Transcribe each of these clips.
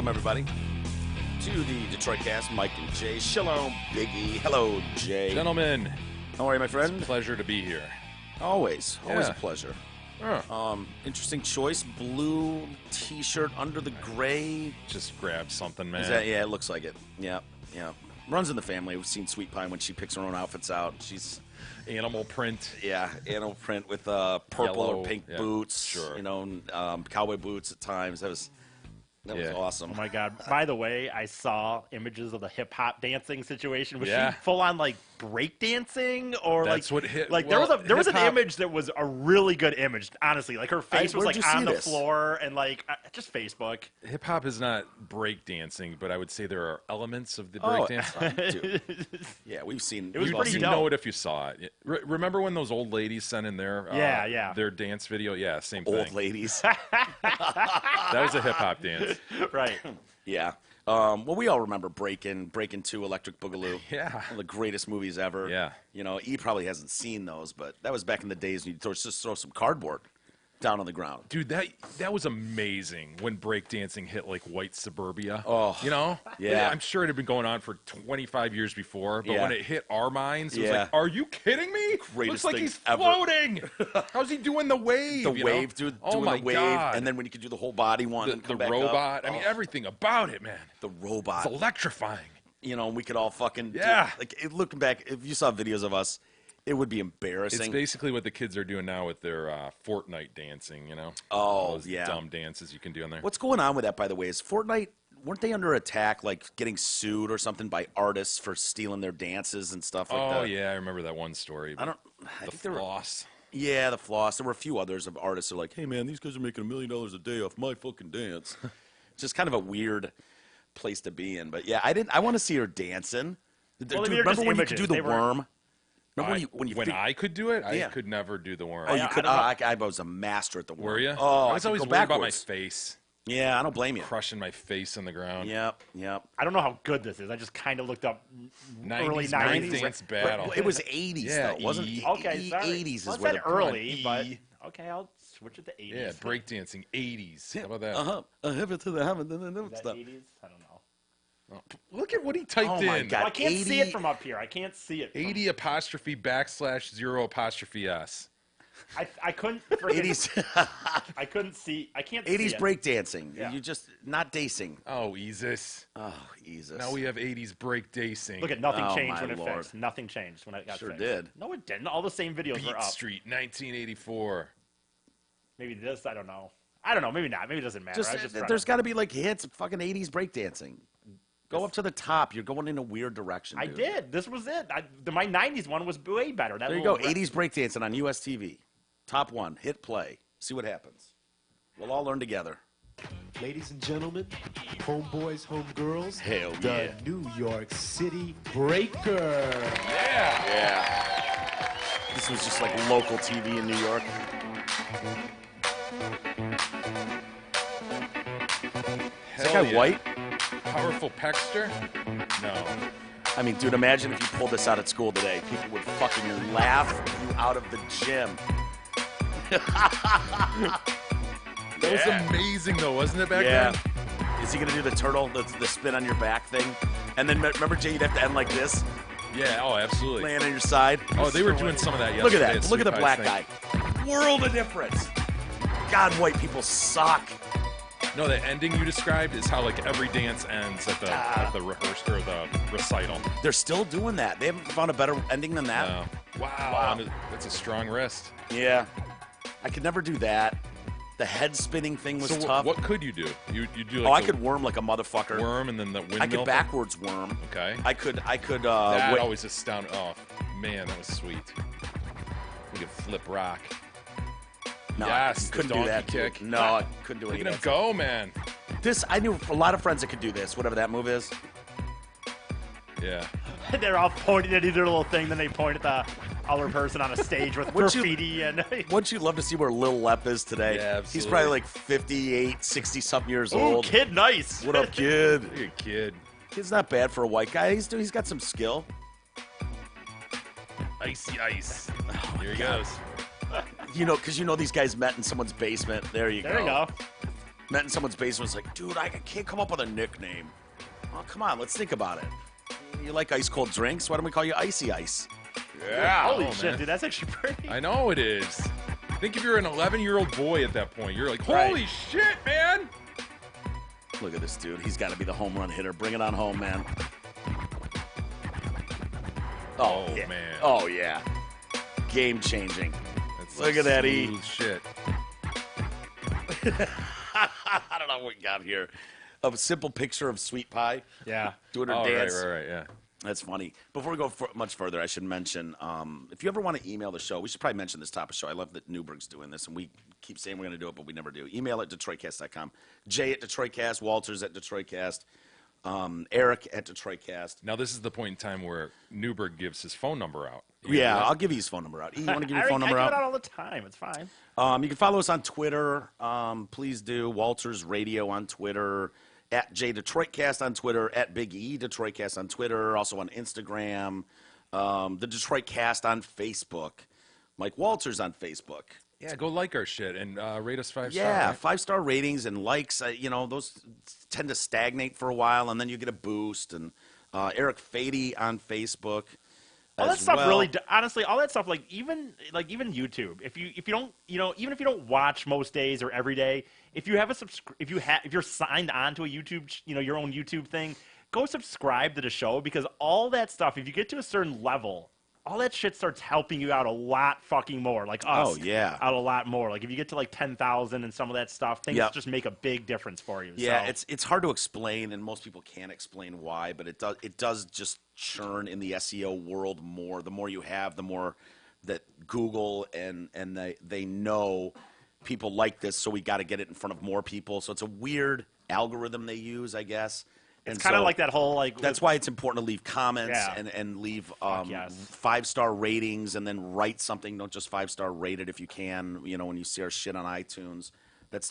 Welcome, everybody, to the Detroit Cast. Mike and Jay. Shalom, Biggie. Hello, Jay. Gentlemen, how are you, my friend? it's a pleasure to be here. Always Yeah. a pleasure. Huh. Interesting choice. Blue T-shirt under the gray. Just grab something, man. Is that? Yeah, it looks like it. Yeah. Runs in the family. We've seen Sweet Pie when she picks her own outfits out. She's Animal print. animal print with purple Yellow, or pink yeah, boots. sure. Cowboy boots at times. That was awesome. Oh my God! By the way, I saw images of the hip hop dancing situation. Was Yeah. she full on like break dancing or That's like what hit- like well, there was an hip-hop- image that was a really good image. Honestly, like her face was where'd like you see on the this? floor and like just Facebook. Hip hop is not break dancing, but I would say there are elements of the Oh, break dance. dude. Yeah, we've seen. It was we've pretty seen- You dope. know it if you saw it. Remember when those old ladies sent in their Yeah. their dance video? Yeah, same old thing. ladies. That was a hip hop dance. Right. Yeah. Well, we all remember Breakin' 2, Electric Boogaloo. Yeah. One of the greatest movies ever. Yeah. You know, he probably hasn't seen those, but that was back in the days when you'd just throw some cardboard down on the ground. Dude, that was amazing when breakdancing hit like white suburbia. Oh, you know? yeah. I'm sure it had been going on for 25 years before, but Yeah. when it hit our minds, it was Yeah. like, are you kidding me? Greatest Looks like things he's ever. floating. How's he doing the wave? The you know? wave, dude. Oh doing my the wave, God. and then when you could do the whole body one and the come back robot. up. I mean, everything about it, man. The robot. It's electrifying. You know, and we could all fucking Yeah. looking back, if you saw videos of us, it would be It's embarrassing. basically what the kids are doing now with their Fortnite dancing, you know? Oh, All those yeah. dumb dances you can do in there. What's going on with that, by the way? Is Fortnite, weren't they under attack, like getting sued or something by artists for stealing their dances and stuff like that? Oh, yeah, I remember that one story. I The think there were, floss. yeah, the floss. There were a few others of artists who are like, hey, man, these guys are making $1 million a day off my fucking dance. Just kind of a weird place to be in. But yeah, I want to see her dancing. Well, Dude, they're remember just when you could images. do the They were- worm? Remember when you when fig- I could do it, Yeah. I could never do the worm. Oh, you I could. don't know. I was a master at the worm. Were you? Oh, I was could always go worried about my backwards. face, Yeah, I don't blame you. crushing my face on the ground. Yep. I don't know how good this is. I just kind of looked up 90s early break 90s. dance battle. Well, it was 80s, Yeah, though, wasn't E. it? Okay, sorry. 80s Well, is I where said the early, but E. okay, I'll switch it to 80s. Yeah, breakdancing, 80s. How about that? Have it to the heaven. Is that 80s? I don't know. Look at what he typed Oh my in. God. Well, I can't see 80 it from up here. I can't see it. 80 apostrophe backslash 0 apostrophe S. I couldn't. Freaking, 80s, I couldn't see. I can't see 80s it. breakdancing. Yeah. You just not dacing. Oh, Jesus. Oh, Jesus. Now we have 80s breakdacing. Look at nothing Oh, changed my when it Lord. fixed. Nothing changed when it got Sure fixed. did. No, it didn't. All the same videos were Beat up. Street, 1984. Maybe this. I don't know. I don't know. Maybe not. Maybe it doesn't matter. Just, I was just trying there's to- got to be like hits of fucking 80s breakdancing. Go up to the top. You're going in a weird direction. I dude. did. This was it. My '90s one was way better. That There you go. little 80s breakdancing on US TV. Top one. Hit play. See what happens. We'll all learn together. Ladies and gentlemen, homeboys, homegirls, Hell the yeah. New York City Breaker. Yeah. Yeah. This was just like local TV in New York. Is that Hell guy yeah. white? Powerful Pexter? No. I mean, dude, imagine if you pulled this out at school today. People would fucking laugh you out of the gym. That was amazing, though, wasn't it, back Yeah. then? Is he going to do the turtle, the spin on your back thing? And then remember, Jay, you'd have to end like this, Yeah, oh, absolutely. laying on your side. Oh, they were doing some of that Look yesterday. at that. Look at the Sweet black Pie's guy. thing. World of difference. God, white people suck. No, the ending you described is how, like, every dance ends at the rehearsal or the recital. They're still doing that. They haven't found a better ending than that. Wow. That's a strong wrist. Yeah. I could never do that. The head spinning thing was So tough. what could you do? You do like Oh, I the could worm like a motherfucker. worm and then the windmill. I could backwards worm. Okay. I could. That wait- always astounded. Oh, man, that was sweet. We could flip rock. No, Yes, I the couldn't do donkey that. dude. kick. No, I couldn't do Look any at of him that. go, man. This I knew a lot of friends that could do this. Whatever that move is. Yeah. They're all pointing at either little thing, then they point at the other person on a stage with Wouldn't you- graffiti and. Wouldn't you love to see where Lil Lep is today? Yeah, He's absolutely. probably like 58, 60 something years Ooh, old. kid, nice. What up, kid? Look at kid. Kid's not bad for a white guy. He's got some skill. Icy ice. Here he God. goes. You know, because you know these guys met in someone's basement. There you There you go. met in someone's basement. Was like, dude, I can't come up with a nickname. Oh, come on, let's think about it. You like ice cold drinks? Why don't we call you Icy Ice? Yeah. Holy oh, shit, man. dude, that's actually pretty. I know it is. Think if you're an 11-year-old boy at that point, you're like, holy shit, man. Look at this dude. He's got to be the home run hitter. Bring it on home, man. Oh, yeah. man. Oh, yeah. Game changing. That's Look at that, E. smooth shit. I don't know what we got here. A simple picture of Sweet Pie Yeah. doing her Oh, dance. right, yeah. That's funny. Before we go much further, I should mention, if you ever want to email the show, we should probably mention this type of show. I love that Newberg's doing this, and we keep saying we're going to do it, but we never do. Email at DetroitCast.com. Jay at DetroitCast, Walters at DetroitCast, Eric at DetroitCast. Now, this is the point in time where Newberg gives his phone number out. Yeah, I'll give you his phone number out. You want to give your phone number I give out? it out all the time. It's fine. You can follow us on Twitter. Please do. Walters Radio on Twitter. At J DetroitCast on Twitter. At Big E DetroitCast on Twitter. Also on Instagram. The DetroitCast on Facebook. Mike Walters on Facebook. Yeah, go like our shit and rate us 5 stars. Yeah, right? 5-star ratings and likes. Those tend to stagnate for a while, and then you get a boost. And Eric Fady on Facebook. All that as stuff well. really, honestly, all that stuff, even YouTube. If you don't, even if you don't watch most days or every day, if you have if you're signed on to a YouTube, your own YouTube thing, go subscribe to the show, because all that stuff, if you get to a certain level, all that shit starts helping you out a lot fucking more. Like us. Oh, yeah. Out a lot more. Like if you get to like 10,000 and some of that stuff, things Yep. just make a big difference for you. Yeah, So, it's hard to explain, and most people can't explain why, but it does just churn in the SEO world more. The more you have, the more that Google and they know people like this, so we got to get it in front of more people. So it's a weird algorithm they use, I guess. it's And kind of so like that whole That's why it's important to leave comments Yeah. and leave yes. 5-star ratings, and then write something. Don't just 5-star rate it if you can. When you see our shit on iTunes.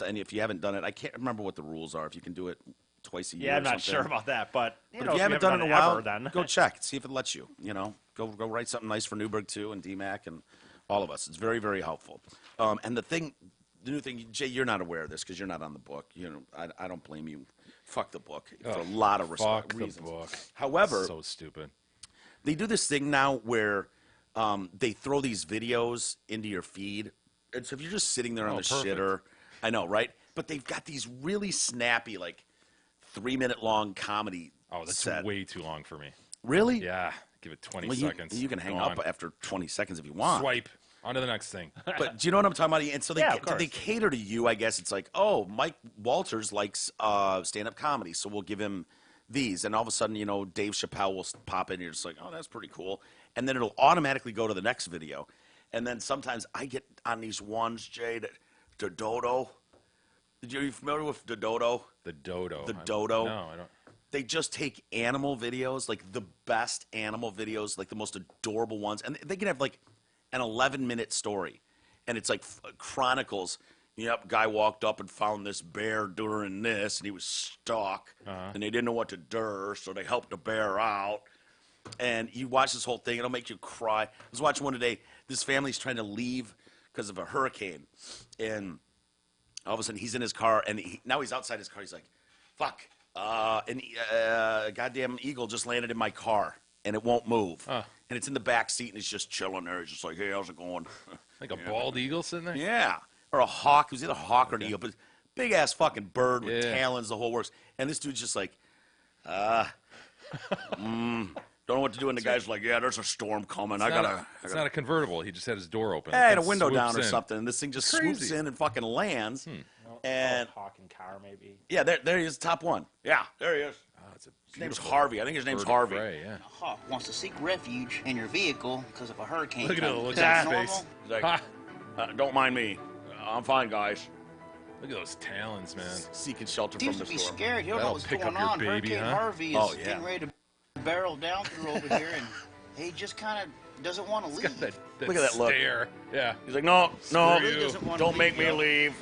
And if you haven't done it, I can't remember what the rules are. If you can do it twice a year. Yeah, I'm or not something. sure about that, but But if you haven't done it in a while, ever, then go check. See if it lets you. Go write something nice for Newberg too, and DMAC and all of us. It's very, very helpful. And the new thing, Jay, you're not aware of this because you're not on the book. I don't blame you. Fuck the book for a lot of Fuck reasons. the book. However, So stupid. they do this thing now where they throw these videos into your feed. And so if you're just sitting there on the perfect. shitter, I know, right? But they've got these really snappy, like 3-minute long comedy. Oh, that's set. way too long for me. Really? Yeah, give it 20 Well, seconds. you can hang Go up on. after 20 seconds if you want. Swipe. On to the next thing. But do you know what I'm talking about? And so Yeah, of they course. cater to you, I guess. It's like, oh, Mike Walters likes stand-up comedy, so we'll give him these. And all of a sudden, Dave Chappelle will pop in, and you're just like, oh, that's pretty cool. And then it'll automatically go to the next video. And then sometimes I get on these ones, Jay, the Dodo. Are you familiar with the Dodo? The dodo. The dodo? No, I don't. They just take animal videos, like the best animal videos, like the most adorable ones. And they can have like an 11-minute story. And it's like chronicles. Yep, guy walked up and found this bear during this, and he was stuck. And they didn't know what to do, so they helped the bear out. And you watch this whole thing, it'll make you cry. I was watching one today. This family's trying to leave because of a hurricane. And all of a sudden, he's in his car, and now he's outside his car. He's like, fuck. A goddamn eagle just landed in my car, and it won't move. And it's in the back seat, and he's just chilling there. He's just like, hey, how's it going? Like a bald eagle sitting there? Yeah. Or a hawk. It was either a hawk or an eagle, but big-ass fucking bird with Yeah. talons, the whole works. And this dude's just like, don't know what to do. And the guy's like, yeah, there's a storm coming. It's not a convertible. He just had his door open. I had a It window swoops down or in. something, and this thing just Crazy. swoops in and fucking lands. And Hawk and car maybe. yeah, there he is, top one. Yeah, there he is. Oh, it's a His name's beautiful Harvey. I think his name's bird of Harvey. prey, yeah. Hawk wants to seek refuge in your vehicle because of a hurricane. Look at it, coming. look Is at that his face. normal? He's like, Ha! don't mind me. I'm fine, guys. Look at those talons, man. Seeking shelter Seems from to the be storm. scared. He don't know That'll what's pick going up your on. baby, Hurricane huh? Harvey is Oh, yeah. getting ready to barrel down through over here, and he just kind of doesn't want to leave. Got that Look at that look. stare. Yeah. He's like, no, no, Screw you. Doesn't wanna don't make leave, me yo. leave.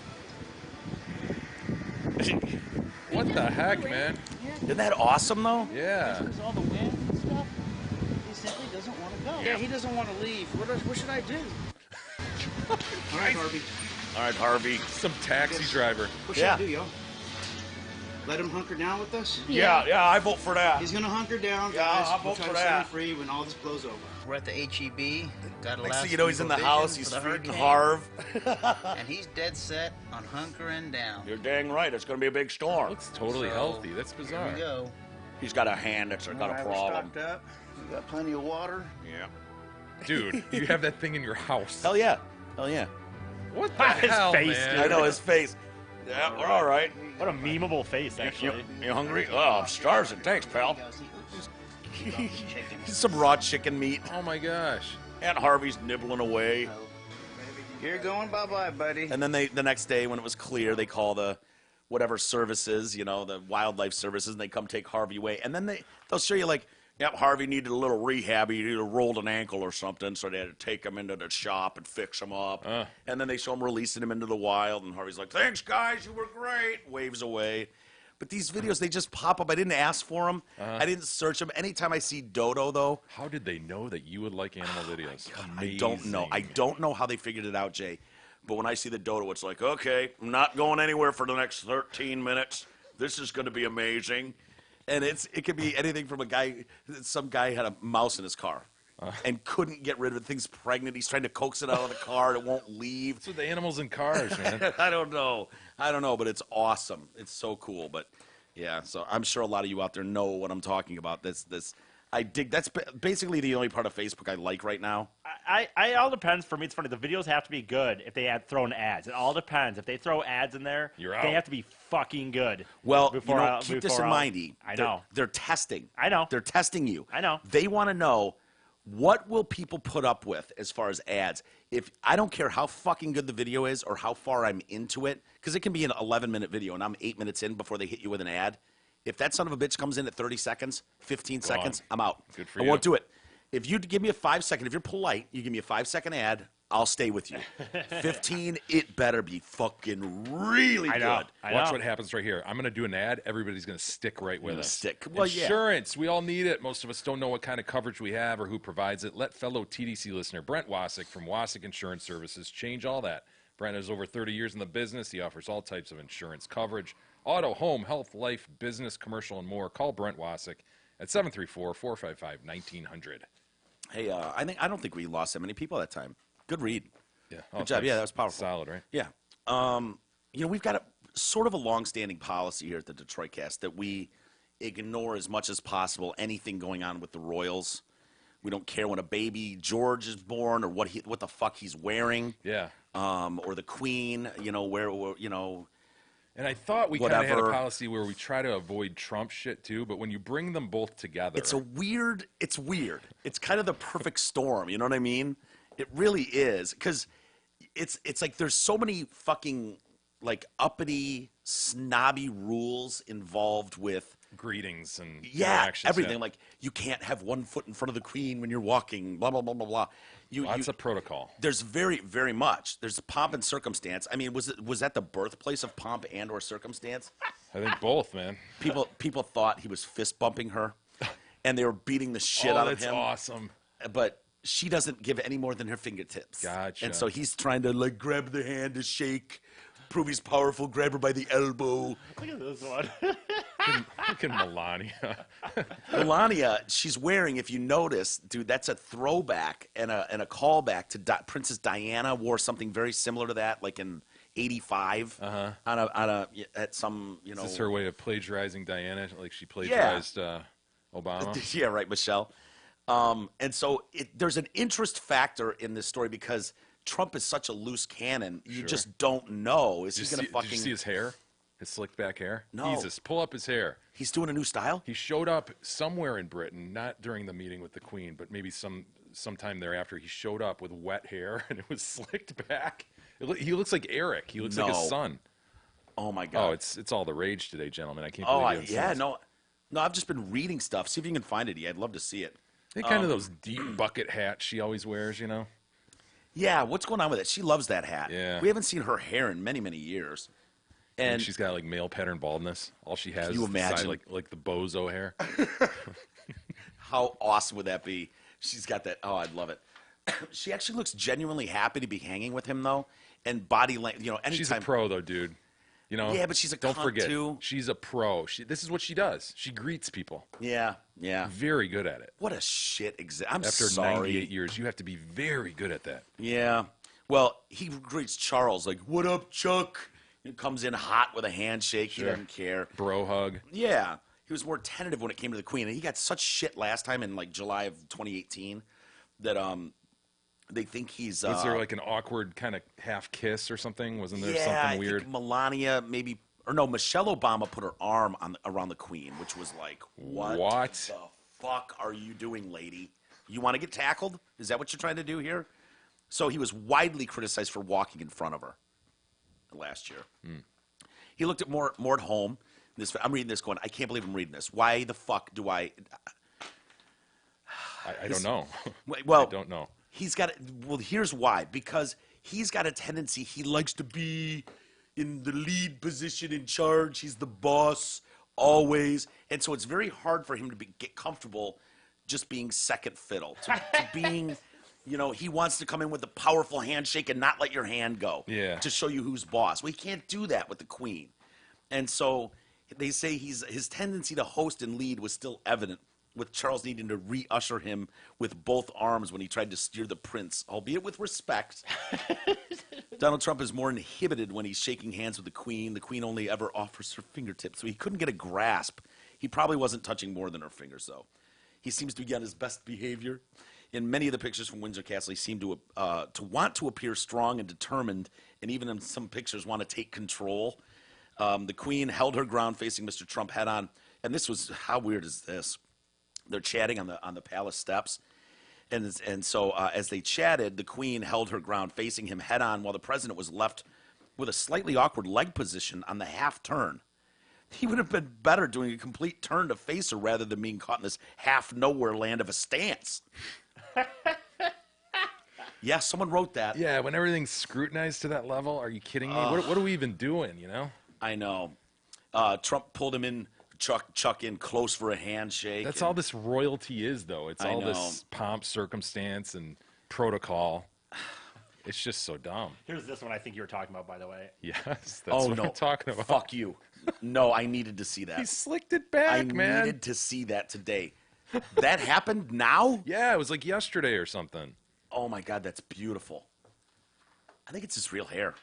What the heck, man? Isn't that awesome, though? Yeah. Because all the wind and stuff, he simply doesn't want to go. Yeah, he doesn't want to leave. What should I do? All right, Harvey. All right, Harvey. Some taxi driver. What should Yeah. I do, yo? Let him hunker down with us? Yeah, I vote for that. He's gonna hunker down, Yeah, guys. I'll We'll vote try for to set him that. free when all this blows over. We're at the HEB. Got a Next last thing you know, he's in the provision house. for He's the feeding hurricane, Harv. and he's dead set on hunkering down. You're dang right. It's going to be a big storm. Looks totally So, healthy. That's Here bizarre. we go. He's got a hand that's got a Alright, we're problem. stocked up. We got plenty of water. Yeah. Dude, you have that thing in your house. Hell yeah. Hell yeah. What the His hell, face, man? dude. I know his face. Yeah, we're all right. What a memeable face, actually. You hungry? Oh, I'm starving. Thanks, pal. Some raw chicken meat. Oh my gosh. Aunt Harvey's nibbling away. You're going bye-bye, buddy. And then the next day, when it was clear, they call the whatever services, the wildlife services, and they come take Harvey away. And then they'll show you like, yep, Harvey needed a little rehab. He either rolled an ankle or something, so they had to take him into the shop and fix him up. And then they show him releasing him into the wild, and Harvey's like, thanks, guys, you were great. Waves away. But these videos, they just pop up. I didn't ask for them. I didn't search them. Anytime I see Dodo, though, How did they know that you would like animal videos? I don't know. I Amazing. don't know how they figured it out, Jay. But when I see the Dodo, it's like, okay, I'm not going anywhere for the next 13 minutes. This is going to be amazing. And it could be anything from some guy had a mouse in his car and couldn't get rid of it. Thing's pregnant. He's trying to coax it out of the car. And it won't leave. What's with the animals in cars, man? I don't know, but it's awesome. It's so cool. But yeah, so I'm sure a lot of you out there know what I'm talking about. I dig. That's basically the only part of Facebook I like right now. I all depends. For me, it's funny. The videos have to be good if they throw in ads. It all depends. If they throw ads in there, You're they out. have to be fucking good. Well, Before keep this in I'll- mind, E. I know. They're testing. I know. They're testing you. I know. They want to know what will people put up with as far as ads. If I don't care how fucking good the video is or how far I'm into it, because it can be an 11-minute video and I'm 8 minutes in before they hit you with an ad. If that son of a bitch comes in at 30 seconds, 15 seconds, I'm out. Good for I you. won't do it. If you give me a 5-second, if you're polite, you give me a 5-second ad, I'll stay with you. 15, it better be fucking really I know. good. I Watch know. what happens right here. I'm going to do an ad. Everybody's going to stick right with Gonna us. stick. Well, yeah. Insurance. We all need it. Most of us don't know what kind of coverage we have or who provides it. Let fellow TDC listener Brent Wasick from Wasick Insurance Services change all that. Brent has over 30 years in the business. He offers all types of insurance coverage. Auto, home, health, life, business, commercial, and more. Call Brent Wasick at 734-455-1900. Hey, I don't think we lost that many people that time. Good read. Yeah. Good job. Yeah, that was powerful. Solid, right? Yeah. We've got sort of a long-standing policy here at the Detroit Cast that we ignore as much as possible anything going on with the Royals. We don't care when a baby George is born or what the fuck he's wearing. Yeah. Or the Queen. And I thought we kind of had a Whatever. policy where we try to avoid Trump shit too, but when you bring them both together, It's weird. It's kind of the perfect storm. You know what I mean? It really is, because it's like there's so many fucking like uppity, snobby rules involved with greetings and yeah interactions, everything. yeah. Like you can't have one foot in front of the Queen when you're walking. Blah blah blah blah blah. Lots of protocol. There's very very much. There's pomp and circumstance. I mean, was that the birthplace of pomp and or circumstance? I think both, man. People thought he was fist bumping her, and they were beating the shit Oh, out of that's him. awesome. But she doesn't give any more than her fingertips. Gotcha. And so he's trying to like grab the hand to shake, prove he's powerful, grab her by the elbow. Look at this one. Look at Melania. Melania, she's wearing, if you notice, dude, that's a throwback and a callback to Princess Diana wore something very similar to that, like in '85 at some Is this her way of plagiarizing Diana, like she plagiarized Obama? Yeah, right, Michelle. And so there's an interest factor in this story because Trump is such a loose cannon. You Sure. just don't know. Is he Did going to you fucking? see his hair? His slicked back hair? No. Jesus, pull up his hair. He's doing a new style. He showed up somewhere in Britain, not during the meeting with the Queen, but maybe sometime thereafter. He showed up with wet hair and it was slicked back. He looks like Eric. He looks like his No. son. Oh my god. Oh, it's all the rage today, gentlemen. I can't Oh, believe you haven't seen yeah, this. no. I've just been reading stuff. See if you can find it. I'd love to see it. They kind of those deep bucket hats she always wears, you know. Yeah, what's going on with it? She loves that hat. Yeah. We haven't seen her hair in many, many years. And She's got like male pattern baldness. All she has you is the side, imagine? like the bozo hair. how awesome would that be? She's got that. Oh, I'd love it. She actually looks genuinely happy to be hanging with him, though. And body language, anytime. She's a pro though, dude. You know. Yeah, but she's a don't cunt, forget, too. she's a pro. This is what she does. She greets people. Yeah. Very good at it. What a shit I'm After sorry. 98 years, you have to be very good at that. Yeah. Well, he greets Charles like, "What up, Chuck?" He comes in hot with a handshake. He doesn't care. Bro hug. Yeah. He was more tentative when it came to the Queen, and he got such shit last time in like July of 2018 that they think he's. Was there like an awkward kind of half kiss or something? Wasn't there yeah, something I weird? think Melania maybe, or no, Michelle Obama put her arm around the Queen, which was like, what the fuck are you doing, lady? You want to get tackled? Is that what you're trying to do here? So he was widely criticized for walking in front of her last year. He looked at more at home. I'm reading this going, I can't believe I'm reading this. Why the fuck do I don't know. Well, I don't know. Well, here's why. Because he's got a tendency, he likes to be in the lead position, in charge. He's the boss always. And so it's very hard for him to get comfortable just being second fiddle. To being, he wants to come in with a powerful handshake and not let your hand go. Yeah. To show you who's boss. Well, he can't do that with the Queen. And so they say his tendency to host and lead was still evident, with Charles needing to re-usher him with both arms when he tried to steer the prince, albeit with respect. Donald Trump is more inhibited when he's shaking hands with the Queen. The Queen only ever offers her fingertips, so he couldn't get a grasp. He probably wasn't touching more than her fingers, though. He seems to be on his best behavior. In many of the pictures from Windsor Castle, he seemed to want to appear strong and determined, and even in some pictures want to take control. The Queen held her ground facing Mr. Trump head on, and this was, how weird is this? They're chatting on the palace steps, and so as they chatted, the Queen held her ground facing him head on, while the president was left with a slightly awkward leg position on the half turn. He would have been better doing a complete turn to face her rather than being caught in this half nowhere land of a stance. Yeah, someone wrote that. Yeah, when everything's scrutinized to that level, are you kidding me? What are we even doing, I know. Trump pulled him in, Chuck in close for a handshake. That's all this royalty is, though. It's all this pomp, circumstance, and protocol. It's just so dumb. Here's this one I think you were talking about, by the way. Yes, that's what I'm talking about. Fuck you. No, I needed to see that. He slicked it back, man. I needed to see that today. That happened now? Yeah, it was like yesterday or something. Oh my God, that's beautiful. I think it's his real hair.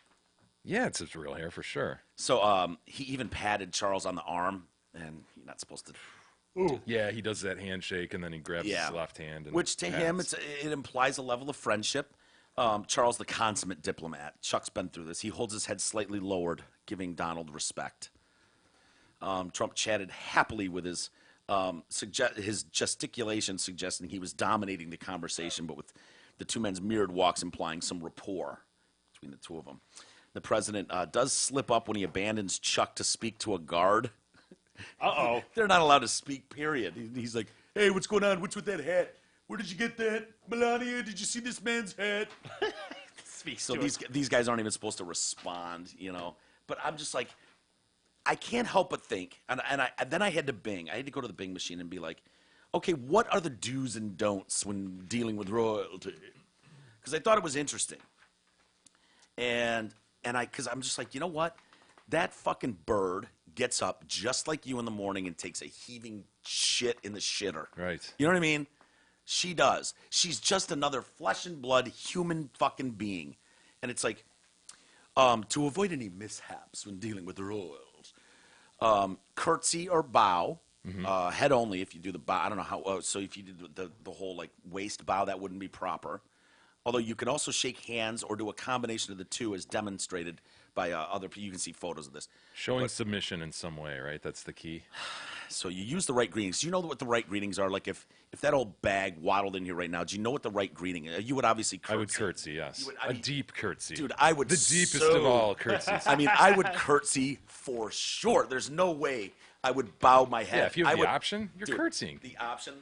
Yeah, it's his real hair for sure. So he even patted Charles on the arm, and you're not supposed to. Ooh. Yeah, he does that handshake, and then he grabs his left hand. And which to him, it implies a level of friendship. Charles, the consummate diplomat. Chuck's been through this. He holds his head slightly lowered, giving Donald respect. Trump chatted happily with his gesticulation suggesting he was dominating the conversation, but with the two men's mirrored walks implying some rapport between the two of them. The president does slip up when he abandons Chuck to speak to a guard. Uh-oh. They're not allowed to speak, period. He's like, "Hey, what's going on? What's with that hat? Where did you get that? Melania, did you see this man's hat?" So these guys aren't even supposed to respond, But I'm just like, I can't help but think, and then I had to Bing. I had to go to the Bing machine and be like, okay, what are the do's and don'ts when dealing with royalty? Because I thought it was interesting. Because I'm just like, you know what? That fucking bird gets up just like you in the morning and takes a heaving shit in the shitter. Right. You know what I mean? She does. She's just another flesh and blood human fucking being. And it's like, to avoid any mishaps when dealing with the royals, curtsy or bow, head only if you do the bow. I don't know how, so if you did the whole like waist bow, that wouldn't be proper. Although you can also shake hands or do a combination of the two as demonstrated by other people. You can see photos of this. Showing submission in some way, right? That's the key. So you use the right greetings. Do you know what the right greetings are? Like if that old bag waddled in here right now, do you know what the right greeting is? You would obviously curtsy. I would curtsy, yes. A deep curtsy. Dude, I would The deepest of all curtsies. I mean, I would curtsy for sure. There's no way I would bow my head. Yeah, if you have the option, you're curtsying. The option.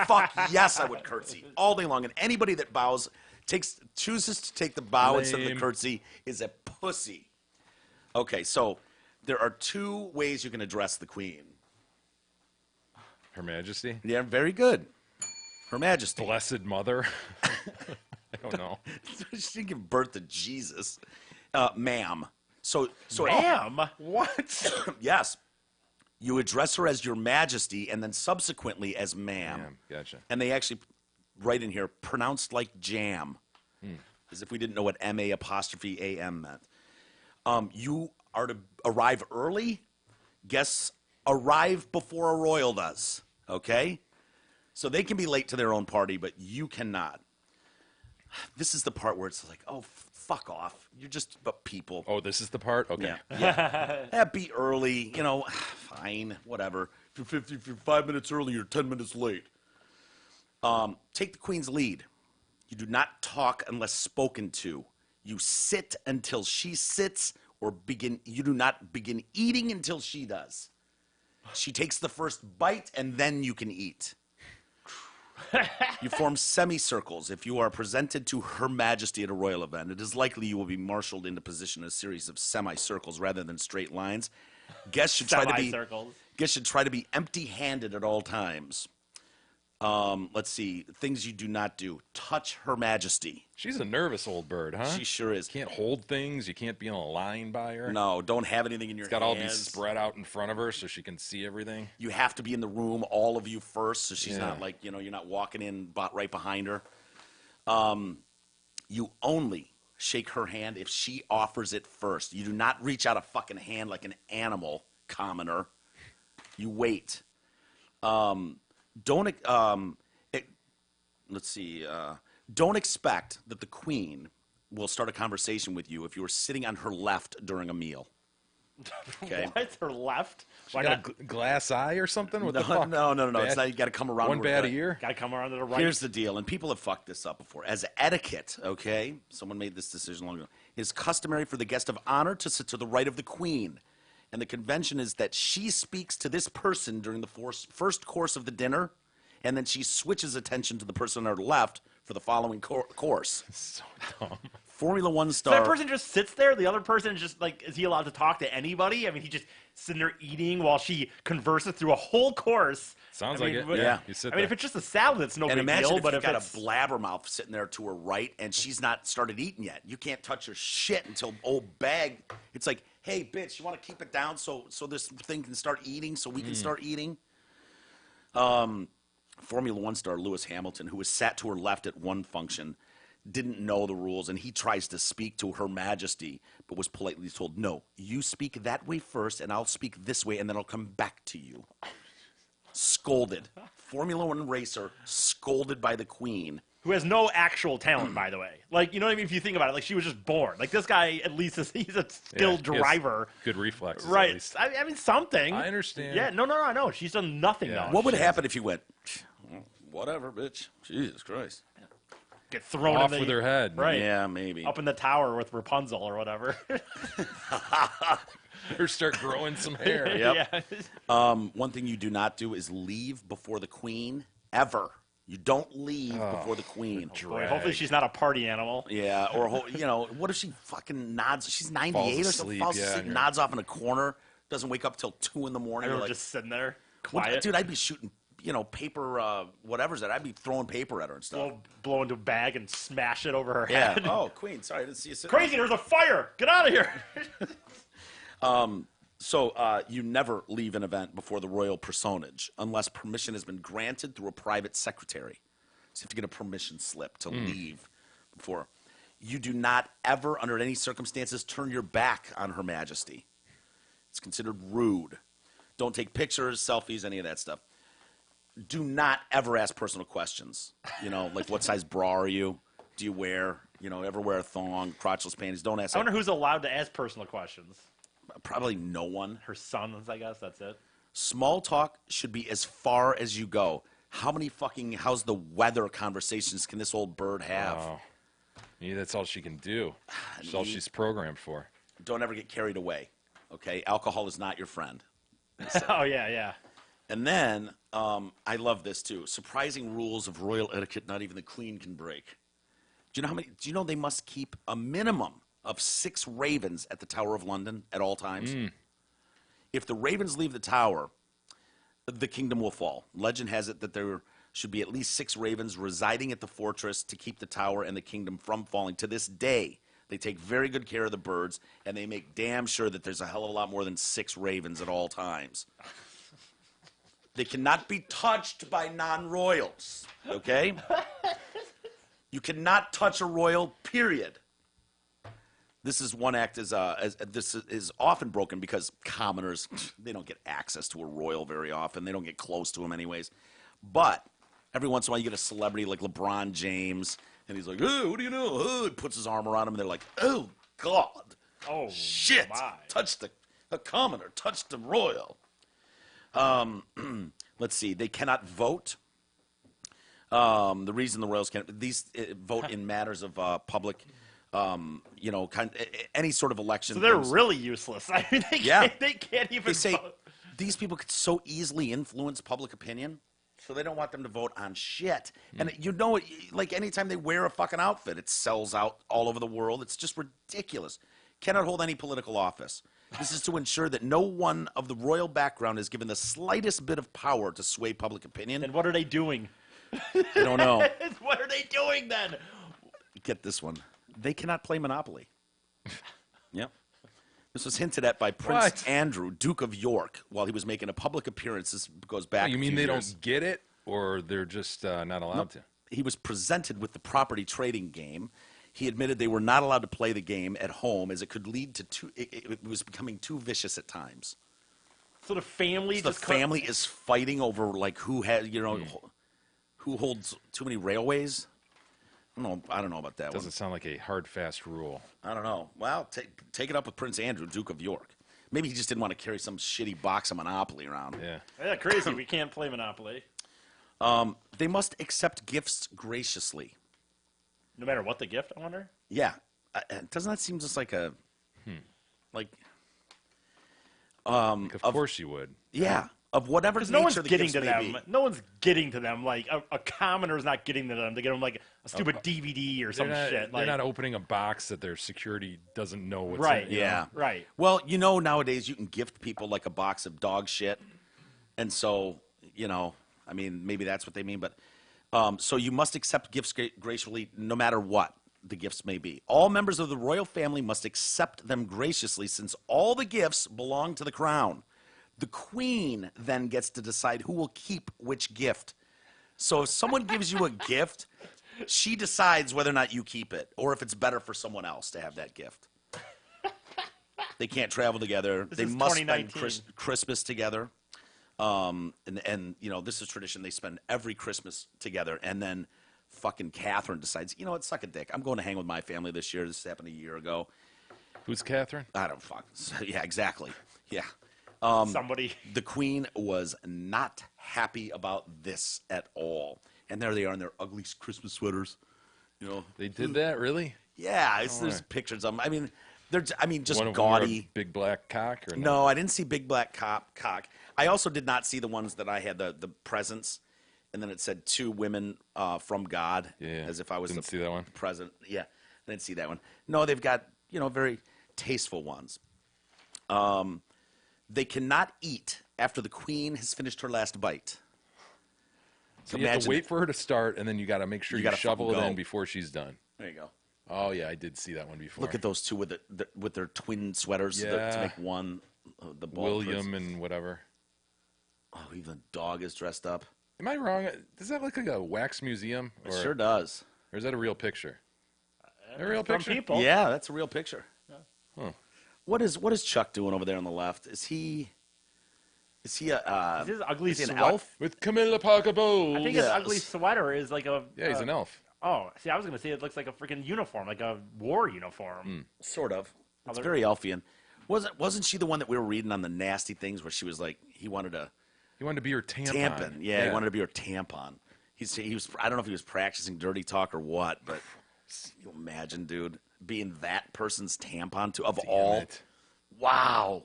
Fuck yes, I would curtsy all day long. And anybody that chooses to take the bow instead of the Lame. curtsy is a pussy. Okay, so there are two ways you can address the Queen. Her Majesty? Yeah, very good. Her Majesty. Blessed Mother? I don't know. She didn't give birth to Jesus. Ma'am. So Ma'am. What? yes, you address her as Your Majesty, and then subsequently as ma'am. Ma'am, gotcha. And they actually write in here, pronounced like jam, as if we didn't know what M-A''A'-M meant. You are to arrive early. Guests arrive before a royal does, okay? So they can be late to their own party, but you cannot. This is the part where it's like, oh, fuck off. You're just people. Oh, this is the part? Okay. Yeah, be early, you know, fine, whatever. If you're 5 minutes early, you're 10 minutes late. Take the queen's lead. You do not talk unless spoken to. You sit until she sits, or you do not begin eating until she does. She takes the first bite, and then you can eat. You form semicircles. If you are presented to Her Majesty at a royal event, it is likely you will be marshaled into position in a series of semicircles rather than straight lines. Guests should try to be empty-handed at all times. Let's see. Things you do not do. Touch Her Majesty. She's a nervous old bird, huh? She sure is. Can't hold things. You can't be on a line by her. No, don't have anything in your It's got hands. all these spread out in front of her so she can see everything. You have to be in the room, all of you first, so she's Yeah. not like, you're not walking in right behind her. You only shake her hand if she offers it first. You do not reach out a fucking hand like an animal, commoner. You wait. Don't expect that the queen will start a conversation with you if you are sitting on her left during a meal. Okay. What? Her left? Why Got not? glass eye or something? What the No, fuck? no. Bad- It's not. You got to come around. One to bad her. ear? Gotta come around to the right. Here's the deal, and people have fucked this up before. As etiquette, okay, someone made this decision long ago. It is customary for the guest of honor to sit to the right of the queen, and the convention is that she speaks to this person during the first course of the dinner, and then she switches attention to the person on her left for the following course. So dumb. Formula One So star. that person just sits there. The other person is just like, is he allowed to talk to anybody? I mean, he just sitting there eating while she converses through a whole course. Sounds I like mean, it. but- Yeah. Yeah. You sit I mean, there. if it's just a salad, it's no And big imagine deal. if But you've if got it's a blabbermouth sitting there to her right, and she's not started eating yet. You can't touch her shit until old bag. It's like, hey, bitch, you want to keep it down so this thing can start eating, so we can start eating. Formula One star Lewis Hamilton, who was sat to her left at one function, didn't know the rules, and he tries to speak to Her Majesty, but was politely told, no, you speak that way first, and I'll speak this way, and then I'll come back to you. Scolded. Formula One racer scolded by the queen. who has no actual talent, by the way. Like, you know what I mean? If you think about it, like she was just born. Like this guy, at least, he's a skilled he has driver. Good reflexes, at Right. least. I mean, something. I understand. Yeah, no, I know. She's done nothing, Yeah. though. What would happen if you went, whatever, bitch? Jesus Christ. Get thrown Off in the, with her head. Right. Yeah, maybe. Up in the tower with Rapunzel or whatever. Or start growing some hair. Yep. Yeah. One thing you do not do is leave before the queen, ever. You don't leave before the queen. Boy, hopefully she's not a party animal. Yeah, or what if she fucking nods? She's 98 Falls or something. asleep, Falls yeah, asleep, and you're- nods off in a corner, doesn't wake up till 2 in the morning. Or You're like, just sitting there, what- quiet. dude, I'd be shooting, paper, whatever's that. I'd be throwing paper at her and stuff. blow into a bag and smash it over her Yeah. head. Oh, queen. Sorry, I didn't see you. Crazy, there's a fire! Get out of here! So you never leave an event before the royal personage unless permission has been granted through a private secretary. So you have to get a permission slip to leave before. You do not ever, under any circumstances, turn your back on Her Majesty. It's considered rude. Don't take pictures, selfies, any of that stuff. Do not ever ask personal questions. Like what size bra are you? Do you wear? Ever wear a thong, crotchless panties? Don't ask I that. wonder who's allowed to ask personal questions. Probably no one. Her sons, I guess, that's it. Small talk should be as far as you go. How's the weather conversations can this old bird have? Oh. Yeah, that's all she can do. That's all she's programmed for. Don't ever get carried away, okay? Alcohol is not your friend. Oh, yeah. And then, I love this too. Surprising rules of royal etiquette not even the queen can break. Do you know they must keep a minimum of 6 ravens at the Tower of London at all times? If the ravens leave the tower, the kingdom will fall. Legend has it that there should be at least 6 ravens residing at the fortress to keep the tower and the kingdom from falling. To this day, They take very good care of the birds, and they make damn sure that there's a hell of a lot more than 6 ravens at all times. They cannot be touched by non-royals, okay? You cannot touch a royal, period. This is one act this is often broken because commoners, they don't get access to a royal very often. They don't get close to him anyways. But every once in a while you get a celebrity like LeBron James, and he's like, oh, what do you know? Oh, he puts his arm around him, and they're like, oh, God. Oh, Shit. my. Touched a commoner, touched a royal. Let's see. They cannot vote. The reason the royals can't vote in matters of public, any sort of election. So they're things. really useless. I mean, they can't even They say vote. these people could so easily influence public opinion, so they don't want them to vote on shit. And like anytime they wear a fucking outfit, it sells out all over the world. It's just ridiculous. Cannot hold any political office. This is to ensure that no one of the royal background is given the slightest bit of power to sway public opinion. And what are they doing? I don't know. What are they doing then? Get this one. They cannot play Monopoly. Yep. This was hinted at by Prince What? Andrew, Duke of York, while he was making a public appearance. This goes back. You a mean few they years. don't get it, or they're just not allowed to? He was presented with the property trading game. He admitted they were not allowed to play the game at home as it could lead to it was becoming too vicious at times. So the family The just family is fighting over like who has who holds too many railways. I don't know about that Doesn't one. sound like a hard, fast rule. I don't know. Well, take it up with Prince Andrew, Duke of York. Maybe he just didn't want to carry some shitty box of Monopoly around. Yeah. crazy. We can't play Monopoly. They must accept gifts graciously. No matter what the gift, I wonder. Yeah. Doesn't that seem just like a like Of course you would. yeah, of whatever Because nature no one's the getting gifts to may them. be. No one's getting to them. Like a commoner's not getting to them. They get them like a stupid DVD or some They're not, shit. they're Like, not opening a box that their security doesn't know what's right. in it. Yeah. Right. Well, nowadays you can gift people like a box of dog shit. And so, I mean, maybe that's what they mean. But so you must accept gifts graciously no matter what the gifts may be. All members of the royal family must accept them graciously since all the gifts belong to the crown. The queen then gets to decide who will keep which gift. So if someone gives you a gift, she decides whether or not you keep it or if it's better for someone else to have that gift. They can't travel together. This They is must spend 2019. Christmas together. And this is tradition. They spend every Christmas together. And then fucking Catherine decides, you know what, suck a dick. I'm going to hang with my family this year. This happened a year ago. Who's Catherine? I don't fuck. Yeah, exactly. Yeah. Somebody. The queen was not happy about this at all. And there they are in their ugly Christmas sweaters. They did that, really? Yeah, there's pictures of them. I mean, just One of them wore a gaudy. big black cock, or No, I didn't see big black cock. I also did not see the ones that I had, the presents, and then it said 2 women from God, Yeah, as if I was didn't the see that one. present. Yeah, I didn't see that one. No, they've got very tasteful ones. They cannot eat after the queen has finished her last bite. So you have to imagine wait for her to start, and then you got to make sure You you gotta shovel it fucking in go. before she's done. There you go. Oh yeah, I did see that one before. Look at those 2 with their twin sweaters to Yeah. make one. The bald William and whatever. Oh, even the dog is dressed up. Am I wrong? Does that look like a wax museum, It sure does. or is that a real picture? A real From picture? people. Yeah, that's a real picture. Huh. What is Chuck doing over there on the left? Is he a Is his ugly is he an sweat- elf? With Camilla Parker Bowles. I think his Yes. ugly sweater is like a. Yeah, he's an elf. Oh, see, I was gonna say it looks like a freaking uniform, like a war uniform. Sort of. It's Other- very elfian. Wasn't she the one that we were reading on the nasty things where she was like he wanted a He wanted to be her tampon. tampon? Yeah, he wanted to be her tampon. He was I don't know if he was practicing dirty talk or what, but you imagine, dude, being that person's tampon of Damn all. it. Wow.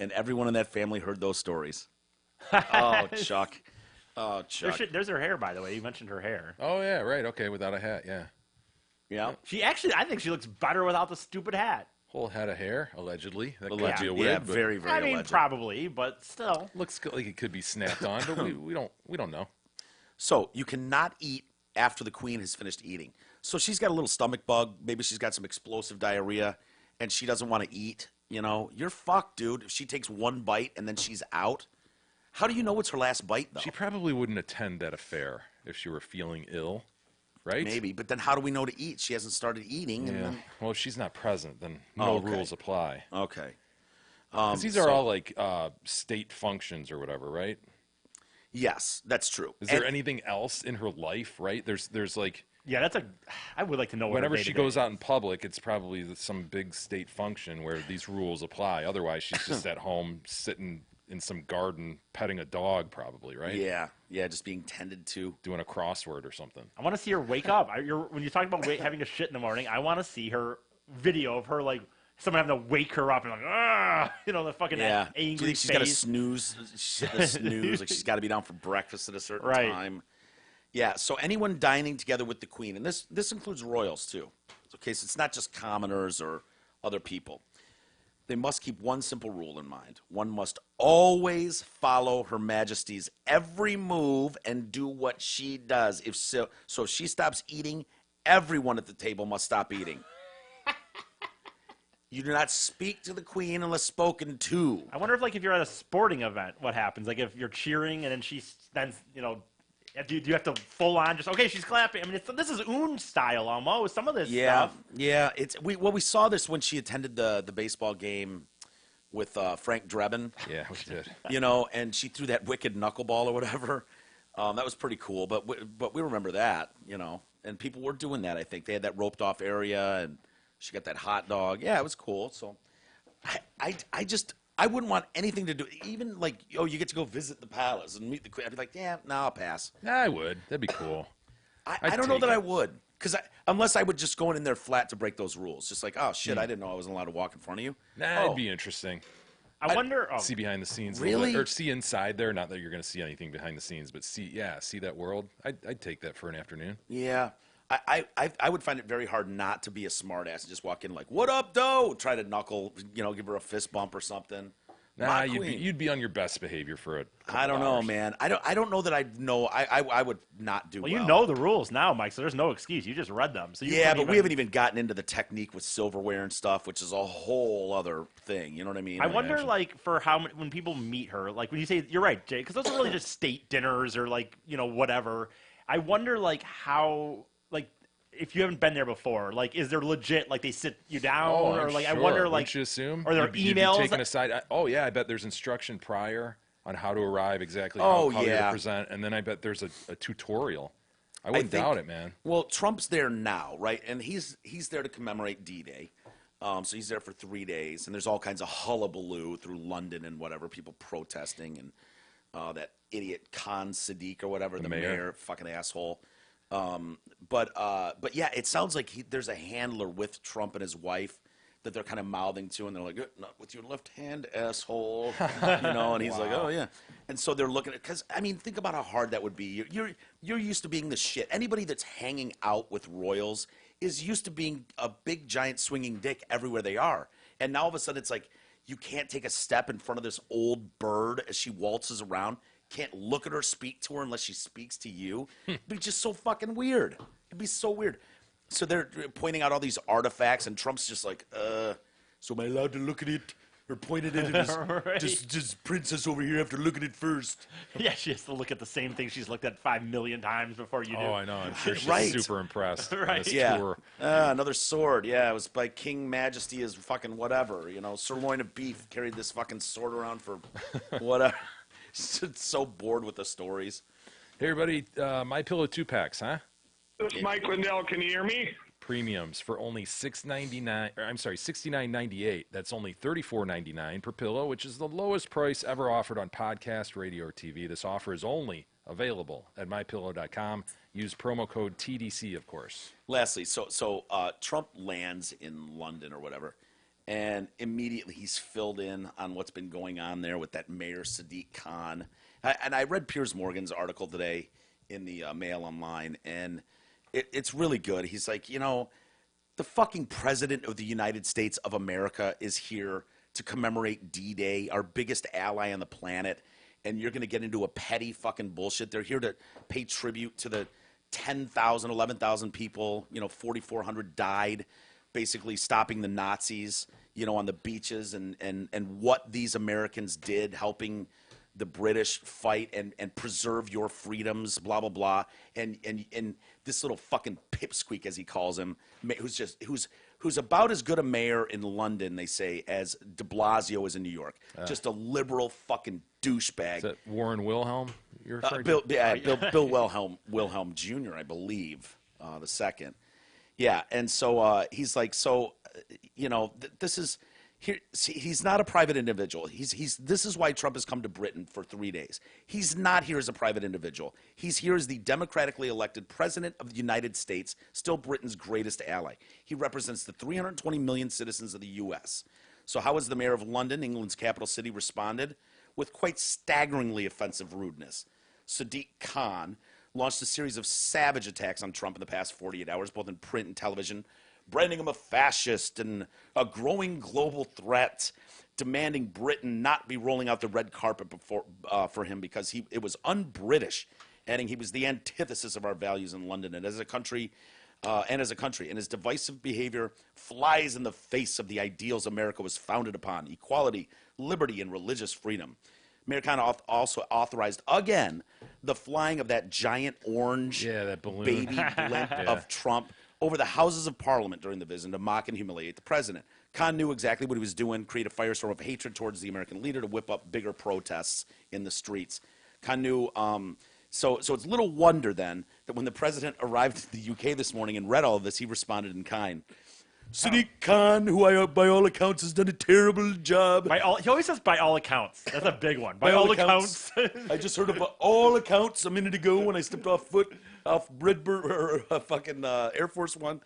And everyone in that family heard those stories. Oh, Chuck. Oh, Chuck. There's her hair, by the way. You mentioned her hair. Oh yeah, right. Okay, without a hat. Yeah, Yeah. I think she looks better without the stupid hat. whole head of hair allegedly. That could Alleged- be a yeah, wig, but very, very I mean, alleged. probably, but still. looks like it could be snapped on. But we don't know. So you cannot eat after the queen has finished eating. So she's got a little stomach bug. Maybe she's got some explosive diarrhea, and she doesn't want to eat. You know, you're fucked, dude. If she takes one bite and then she's out, how do you know it's her last bite, though? She probably wouldn't attend that affair if she were feeling ill, right? Maybe, but then how do we know to eat? She hasn't started eating. And Yeah. then... Well, if she's not present, then Oh, no okay. rules apply. Okay. 'Cause these are all like state functions or whatever, right? Yes, that's true. Is there And- anything else in her life, right? There's like Yeah, that's a. I would like to know what her whenever she day-to-day goes out in public, it's probably some big state function where these rules apply. Otherwise, she's just at home sitting in some garden petting a dog, probably, right? Yeah, just being tended to. Doing a crossword or something. I want to see her wake up. When you talk about having a shit in the morning, I want to see her video of her like someone having to wake her up and like, ah, the fucking Yeah. angry Do you think she's face. got to snooze? Shit, a snooze. Like she's got to be down for breakfast at a certain Right. time. Yeah. So anyone dining together with the queen, and this includes royals too. Okay, so it's not just commoners or other people. They must keep one simple rule in mind. One must always follow Her Majesty's every move and do what she does. If she stops eating, everyone at the table must stop eating. You do not speak to the queen unless spoken to. I wonder if you're at a sporting event, what happens? Like if you're cheering and then do you have to full on just okay? She's clapping. I mean, this is Un style almost. Some of this stuff. Yeah. We saw this when she attended the baseball game with Frank Drebin. Yeah, we did. And she threw that wicked knuckleball or whatever. That was pretty cool. But we remember that. And people were doing that. I think they had that roped off area, and she got that hot dog. Yeah, it was cool. So I wouldn't want anything to do. Even like, you get to go visit the palace and meet the queen. I'd be like, yeah, no, I'll pass. Yeah, I would. That'd be cool. I I'd don't know take that it. I would, unless I would just go in there flat to break those rules. Just like, oh shit, I didn't know I wasn't allowed to walk in front of you. Nah, it'd be interesting. I wonder. See behind the scenes, a little Really? bit, or see inside there. Not that you're going to see anything behind the scenes, but see that world. I'd take that for an afternoon. Yeah, I would find it very hard not to be a smartass and just walk in like, what up, doe? Try to knuckle, give her a fist bump or something. Nah, My you'd queen. be on your best behavior for a couple I don't know, hours. man. I don't know that I'd know. I would not do Well, well. you know the rules now, Mike. So there's no excuse. You just read them. So you Yeah, couldn't but we haven't even gotten into the technique with silverware and stuff, which is a whole other thing. You know what I mean? I wonder, for how when people meet her, like when you say you're right, Jay, because those are really just state dinners or whatever. I wonder, how if you haven't been there before, is there legit they sit you down or I'm I sure. wonder Wouldn't you assume? are there You'd be emails? taken aside? I bet there's instruction prior on how to arrive exactly. Oh, how you're yeah. to present, and then I bet there's a tutorial. I wouldn't think- doubt it, man. Well, Trump's there now, right? And he's there to commemorate D-Day. So he's there for 3 days, and there's all kinds of hullabaloo through London and whatever, people protesting, and that idiot Khan Sadiq or whatever, the mayor, fucking asshole. But yeah, it sounds like there's a handler with Trump and his wife that they're kind of mouthing to, and they're like, "Not with your left hand, asshole," And he's like, "Oh yeah," and so they're looking at because think about how hard that would be. You're used to being the shit. Anybody that's hanging out with royals is used to being a big giant swinging dick everywhere they are, and now all of a sudden it's like you can't take a step in front of this old bird as she waltzes around. Can't look at her, speak to her unless she speaks to you. It'd be just so fucking weird. It'd be so weird. So they're pointing out all these artifacts, and Trump's just like, so am I allowed to look at it? Or point at it? Right. Just princess over here have to look at it first. Yeah, she has to look at the same thing she's looked at 5 million times before you do. Oh, I know. I'm sure she's Right. super impressed. on Right. this Yeah. tour. Another sword. Yeah, it was by King Majesty is fucking whatever. Sirloin of beef carried this fucking sword around for whatever. So bored with the stories. Hey, everybody. My Pillow 2-packs, huh? This is Mike Lindell. Can you hear me? Premiums for only $69.98. That's only $34.99 per pillow, which is the lowest price ever offered on podcast, radio, or TV. This offer is only available at mypillow.com. Use promo code TDC, of course. Lastly, so Trump lands in London or whatever, and immediately he's filled in on what's been going on there with that Mayor Sadiq Khan. And I read Piers Morgan's article today in the Mail Online, and it's really good. He's like, the fucking president of the United States of America is here to commemorate D-Day, our biggest ally on the planet, and you're going to get into a petty fucking bullshit. They're here to pay tribute to the 10,000, 11,000 people, 4,400 died, basically stopping the Nazis, on the beaches, and what these Americans did, helping the British fight and preserve your freedoms, blah blah blah, and this little fucking pipsqueak, as he calls him, who's about as good a mayor in London, they say, as De Blasio is in New York. Just a liberal fucking douchebag. Is that Warren Wilhelm you're referring Bill, to? yeah, Bill Wilhelm Jr., I believe, the second. Yeah, and so he's like, this is here. See, he's not a private individual. This is why Trump has come to Britain for 3 days. He's not here as a private individual. He's here as the democratically elected president of the United States, still Britain's greatest ally. He represents the 320 million citizens of the U.S. So how has the mayor of London, England's capital city, responded? With quite staggeringly offensive rudeness. Sadiq Khan launched a series of savage attacks on Trump in the past 48 hours, both in print and television, branding him a fascist and a growing global threat, demanding Britain not be rolling out the red carpet for him because it was un-British, adding he was the antithesis of our values in London and as a country. And his divisive behavior flies in the face of the ideals America was founded upon: equality, liberty, and religious freedom. Mayor Khan also authorized again the flying of that giant orange that balloon. baby blimp of Trump over the Houses of Parliament during the visit to mock and humiliate the president. Khan knew exactly what he was doing: create a firestorm of hatred towards the American leader to whip up bigger protests in the streets. Khan knew. So it's little wonder then that when the president arrived in the UK this morning and read all of this, he responded in kind. Sadiq Khan, who by all accounts has done a terrible job. He always says by all accounts. That's a big one. By all accounts. I just heard about all accounts a minute ago when I stepped off Redbird or fucking Air Force One.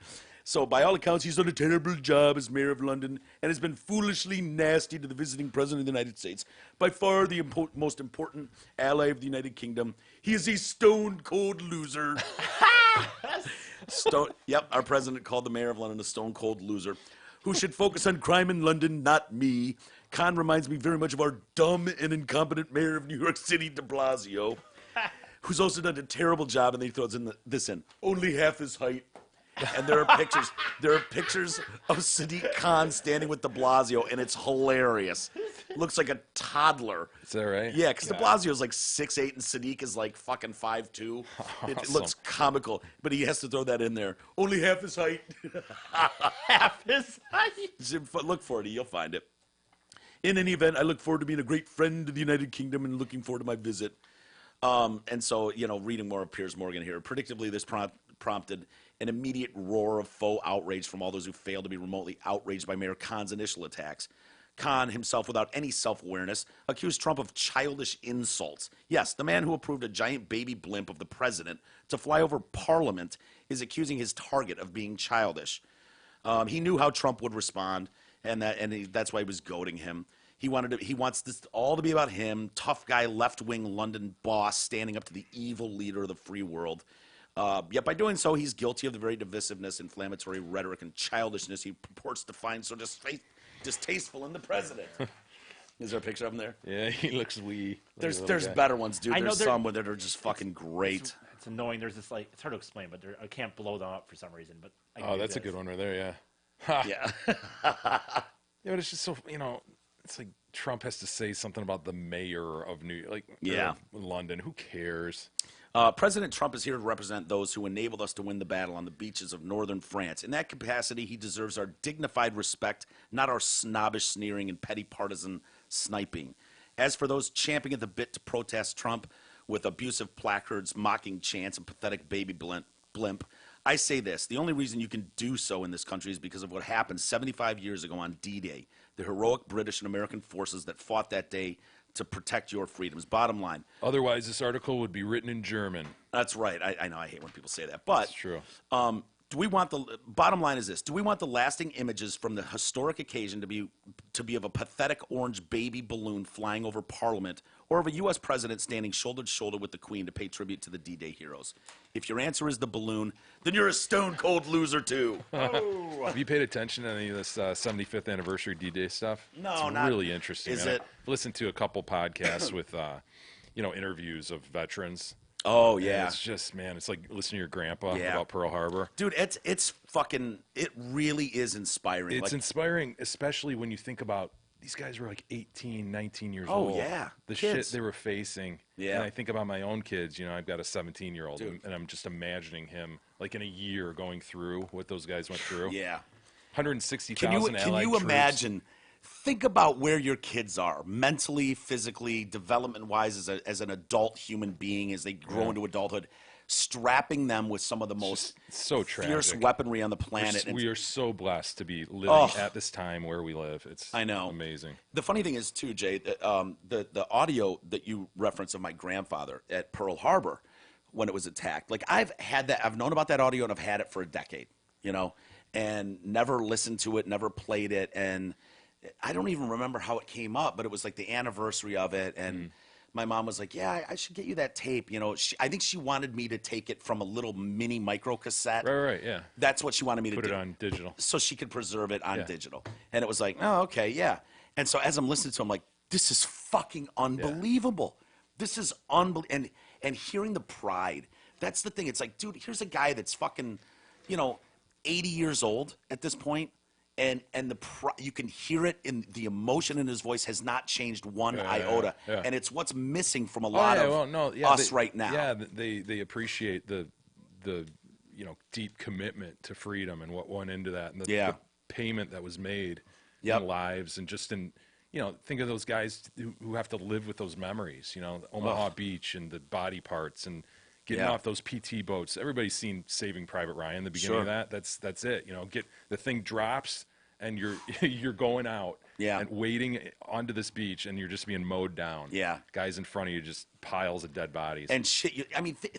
So by all accounts, he's done a terrible job as mayor of London and has been foolishly nasty to the visiting president of the United States. By far the most important ally of the United Kingdom. He is a stone-cold loser. Yep, our president called the mayor of London a stone-cold loser who should focus on crime in London, not me. Khan reminds me very much of our dumb and incompetent mayor of New York City, de Blasio, who's also done a terrible job, and then he throws this in. Only half his height. And there are pictures. There are pictures of Sadiq Khan standing with de Blasio, and it's hilarious. Looks like a toddler. Is that right? Yeah, because de Blasio is like 6'8", and Sadiq is like fucking 5'2". It Awesome. looks comical, but he has to throw that in there. Only half his height. Half his height. Look for it. You'll find it. In any event, I look forward to being a great friend to the United Kingdom and looking forward to my visit. And so, reading more of Piers Morgan here. Predictably, this prompted an immediate roar of faux outrage from all those who failed to be remotely outraged by Mayor Khan's initial attacks. Khan himself, without any self-awareness, accused Trump of childish insults. Yes, the man who approved a giant baby blimp of the president to fly over Parliament is accusing his target of being childish. He knew how Trump would respond, and that's why he was goading him. He wants this all to be about him, tough guy, left-wing London boss standing up to the evil leader of the free world. Yet by doing so, he's guilty of the very divisiveness, inflammatory rhetoric, and childishness he purports to find so distasteful in the president. Is there a picture of him there? Yeah, he looks wee. There's better ones, dude. I know There's there- some where they're just fucking great. It's annoying. There's this it's hard to explain, but I can't blow them up for some reason. But Oh, that's a good one right there, yeah. Ha. Yeah. Yeah, but it's just so, it's like Trump has to say something about the mayor of London. Who cares? President Trump is here to represent those who enabled us to win the battle on the beaches of northern France. In that capacity, he deserves our dignified respect, not our snobbish sneering and petty partisan sniping. As for those champing at the bit to protest Trump with abusive placards, mocking chants, and pathetic baby blimp, I say this: the only reason you can do so in this country is because of what happened 75 years ago on D-Day, the heroic British and American forces that fought that day to protect your freedoms. Bottom line. Otherwise, this article would be written in German. That's right. I know I hate when people say that. But That's true. Bottom line is this: do we want the lasting images from the historic occasion to be of a pathetic orange baby balloon flying over Parliament, or of a U.S. president standing shoulder to shoulder with the Queen to pay tribute to the D-Day heroes? If your answer is the balloon, then you're a stone-cold loser too. Have you paid attention to any of this 75th anniversary D-Day stuff? No, it's not- really interesting. is man. it? I've listened to a couple podcasts with, interviews of veterans. Oh And yeah, it's just, man, it's like listening to your grandpa Yeah. about Pearl Harbor. dude, it's fucking. It really is inspiring. It's like, inspiring, especially when you think about these guys were like 18, 19 years Oh, old. yeah, The kids. shit they were facing. Yeah. And I think about my own kids. You know, I've got a 17-year-old, and I'm just imagining him like in a year going through what those guys went through. yeah. 160,000 Can Allied you troops. imagine? Think about where your kids are mentally, physically, development wise, as an adult human being as they grow into adulthood, strapping them with some of the most so fierce tragic. weaponry on the planet. And We are so blessed to be living Oh. at this time where we live. It's I know. amazing. the funny thing is too, Jay, that, the audio that you referenced of my grandfather at Pearl Harbor when it was attacked, like I've known about that audio and I've had it for a decade, you know, and never listened to it, never played it, and I don't even remember how it came up, but it was like the anniversary of it, and my mom was like, "Yeah, I should get you that tape." You know, I think she wanted me to take it from a little mini micro cassette. Right, yeah. That's what she wanted me to Put do. it on digital. So she could preserve it on Yeah. digital. And it was like, oh, okay, yeah. And so as I'm listening to him, like, this is fucking unbelievable. This is unbelievable. And hearing the pride, that's the thing. It's like, dude, here's a guy that's fucking, 80 years old at this point, and you can hear it in the emotion in his voice has not changed one iota. yeah. And it's what's missing from a lot of us right now. Yeah, they appreciate the deep commitment to freedom and what went into that, and the payment that was made Yep. in lives, and just in think of those guys who have to live with those memories. Omaha Beach and the body parts and getting Yeah. off those PT boats. Everybody's seen Saving Private Ryan. The beginning of that. That's it. Get the thing drops and you're you're going out. Yeah. And wading onto this beach, and you're just being mowed down. Yeah. Guys in front of you, just piles of dead bodies. And shit,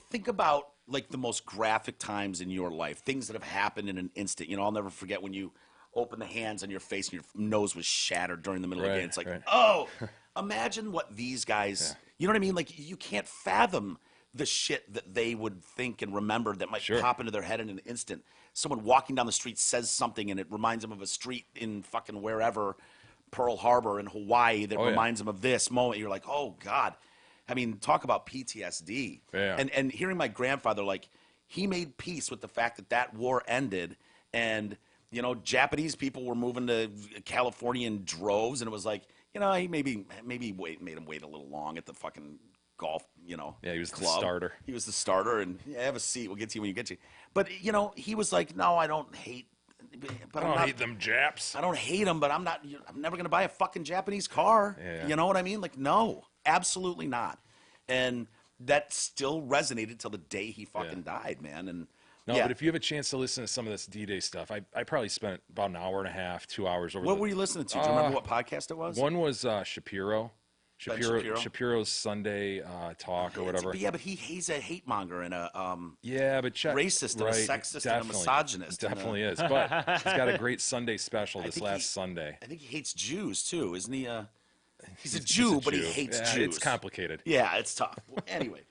think about like the most graphic times in your life, things that have happened in an instant. I'll never forget when you open the hands on your face and your nose was shattered during the middle of the day. It's like, oh, imagine what these guys, you know what I mean? Like, you can't fathom the shit that they would think and remember that might pop into their head in an instant. Someone walking down the street says something and it reminds them of a street in fucking wherever, Pearl Harbor in Hawaii, that reminds them of this moment. You're like, oh God. I mean, talk about PTSD. Yeah. And hearing my grandfather, like, he made peace with the fact that that war ended, and Japanese people were moving to California in droves, and it was like, he maybe made him wait a little long at the fucking golf, Yeah, he was the club. starter. He was the starter, and have a seat. We'll get to you when you get to you. But he was like, no, I don't hate. But I I'm don't not, hate them Japs. I don't hate them, but I'm never gonna buy a fucking Japanese car. Yeah. You know what I mean? Like, no, absolutely not. And that still resonated till the day he fucking died, man. And No, but if you have a chance to listen to some of this D-Day stuff, I probably spent about an hour and a half, 2 hours over. What were you listening to? Do you remember what podcast it was? One was Shapiro. Ben Shapiro? Shapiro's Sunday talk or whatever. Yeah, but he's a hate monger and a racist and a sexist and a misogynist. Definitely is. But he's got a great Sunday special this think last Sunday. I think he hates Jews too, isn't he? He's a Jew, but he hates Jews. It's complicated. Yeah, it's tough. Well, anyway,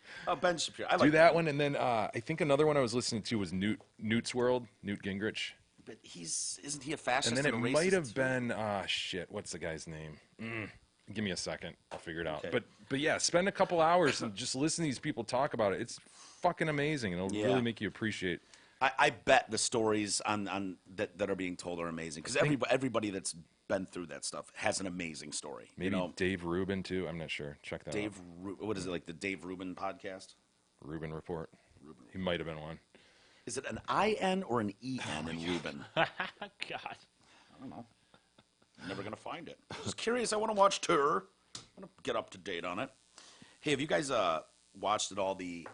Ben Shapiro. I like Do that one, and then I think another one I was listening to was Newt's World, Newt Gingrich. But isn't he a fascist? And then and a it racist might have too? been what's the guy's name? Give me a second, I'll figure it out. Okay. But yeah, spend a couple hours and just listen to these people talk about it. It's fucking amazing, and it'll really make you appreciate. I bet the stories on that are being told are amazing, because everybody that's been through that stuff has an amazing story. Maybe Dave Rubin too. I'm not sure. Check that out. What is it, like the Dave Rubin podcast? Rubin Report. He might have been one. Is it an IN or an EN in Rubin? God. I don't know. I'm never gonna find it. Just curious. I want to watch Tour. I want to get up to date on it. Hey, have you guys watched at all the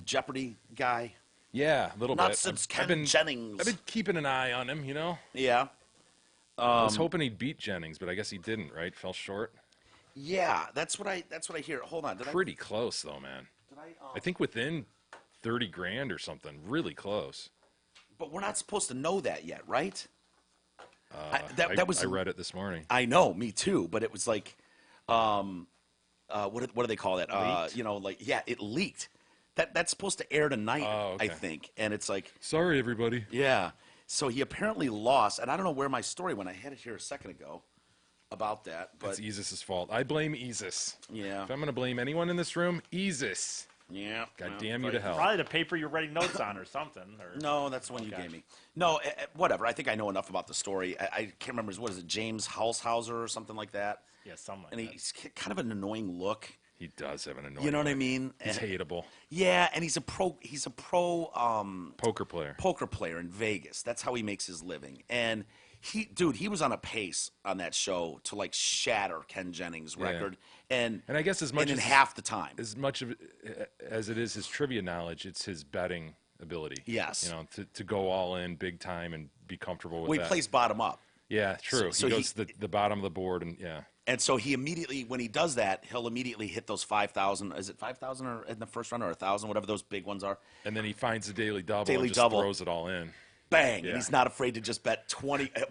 Jeopardy guy? Yeah, a little Not bit. since I've Ken Jennings. I've been keeping an eye on him. Yeah. I was hoping he'd beat Jennings, but I guess he didn't. Right? Fell short. Yeah, that's what I hear. Hold on. Pretty close though, man. I think within 30 grand or something. Really close. But we're not supposed to know that yet, right? I read it this morning. I know, me too. But it was like, what do they call that? It leaked. That's supposed to air tonight, okay. I think. And it's like, Sorry, everybody. yeah. So he apparently lost, and I don't know where my story went. I had it here a second ago about that, but It's Isis' fault. I blame Isis. yeah. If I'm going to blame anyone in this room, Isis. Yeah. God well, damn you to hell. Probably the paper you're writing notes on or something. Or... No, that's the one you Okay. gave me. No, whatever. I think I know enough about the story. I can't remember. What is it, James Holshouser or something like that? Yeah, something like And that. he's kind of an annoying look. He does have an annoying. You know what I look. mean? He's And- hateable. Yeah, and he's a pro Poker player. poker player in Vegas. That's how he makes his living. And he was on a pace on that show to like shatter Ken Jennings' Yeah. record. And And I guess as much and in as half the time. as much of it, as it is his trivia knowledge, it's his betting ability. Yes. You know, to go all in big time and be comfortable with Well, he that. plays bottom up. Yeah, true. so he goes to the bottom of the board, and yeah. And so he immediately, when he does that, he'll immediately hit those 5,000. Is it 5,000 or in the first round or 1,000, whatever those big ones are? And then he finds the daily double Daily and just double. throws it all in. Bang! Yeah. And he's not afraid to just bet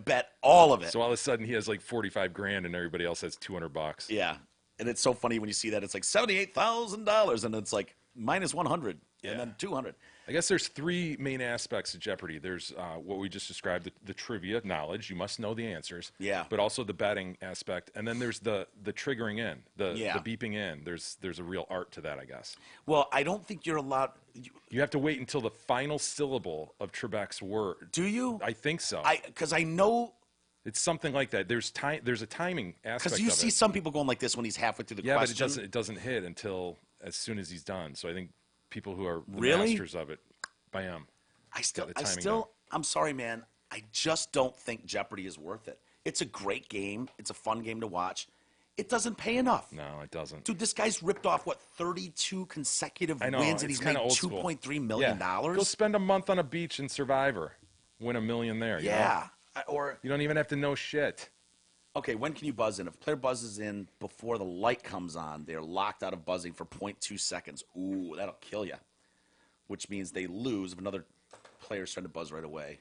bet all of it. So all of a sudden he has like 45 grand and everybody else has $200. Yeah, and it's so funny when you see that it's like $78,000, and it's like minus 100, Yeah. and then 200. I guess there's three main aspects of Jeopardy. There's what we just described, the trivia knowledge. You must know the answers. Yeah. But also the betting aspect. And then there's the triggering in, the beeping in. There's a real art to that, I guess. Well, I don't think you're allowed. You have to wait until the final syllable of Trebek's word. Do you? I think so. Because I know. It's something like that. There's time. There's a timing aspect Because you of see it. some people going like this when he's halfway through the Yeah, question. but it doesn't hit until as soon as he's done. So I think people who are the Really? masters of it, bam. the timing down. I'm sorry, man. I just don't think Jeopardy is worth it. It's a great game. It's a fun game to watch. It doesn't pay enough. No, it doesn't. Dude, this guy's ripped off, 32 consecutive I know, wins, and it's he's made kinda old school. $2.3 million? Yeah. Go spend a month on a beach in Survivor. Win $1 million there. You know? Yeah. Or, You don't even have to know shit. okay, when can you buzz in? If a player buzzes in before the light comes on, they're locked out of buzzing for 0.2 seconds. Ooh, that'll kill you. Which means they lose if another player's trying to buzz right away.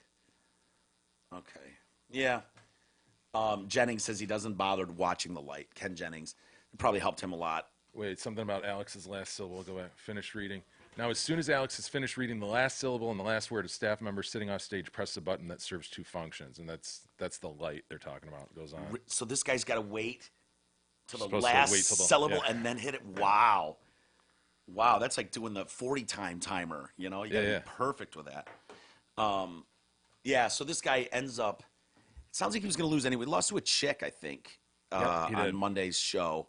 Okay. Yeah. Jennings says he doesn't bother watching the light. Ken Jennings. It probably helped him a lot. Wait, something about Alex's last syllable. Go back. Finish reading. Now, as soon as Alex has finished reading the last syllable and the last word, a staff member sitting off stage press the button that serves two functions, and that's the light they're talking about. It goes on. So this guy's got to wait till the Supposed to last wait till the- syllable yeah. and then hit it. Wow. Wow, that's like doing the 40-time timer. You know, you got to Yeah. be perfect with that. Yeah, so this guy ends up. It sounds like he was going to lose anyway. He lost to a chick, I think, Yep, he on did. Monday's show,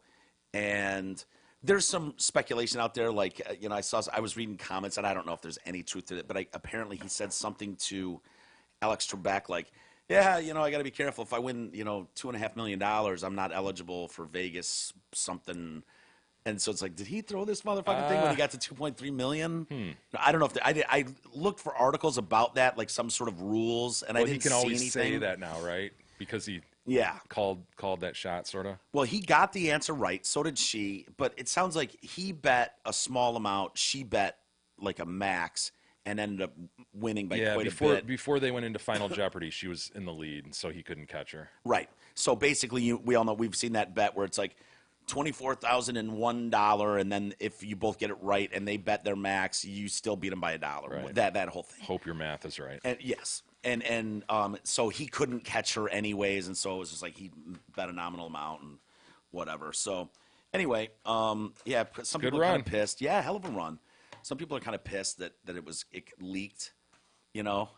and there's some speculation out there. Like I was reading comments, and I don't know if there's any truth to it, but apparently he said something to Alex Trebek, like, "Yeah, I got to be careful. If I win, $2.5 million, I'm not eligible for Vegas something." And so it's like, did he throw this motherfucking thing when he got to 2.3 million? I don't know if I looked for articles about that, like some sort of rules, and I Well, didn't he can see always anything. say that now, right? Because he Yeah. called that shot, sort of. Well, he got the answer right. So did she. But it sounds like he bet a small amount. She bet like a max and ended up winning by Yeah, quite a before bit. before they went into Final Jeopardy, she was in the lead, and so he couldn't catch her. Right. So basically, we all know we've seen that bet where it's like $24,001, and then if you both get it right and they bet their max, you still beat them by $1. Right. That whole thing. Hope your math is right. And yes, and so he couldn't catch her anyways, and so it was just like he bet a nominal amount and whatever. So anyway, yeah, some Good people are kind run. of pissed. Yeah, hell of a run. Some people are kind of pissed that it leaked, before.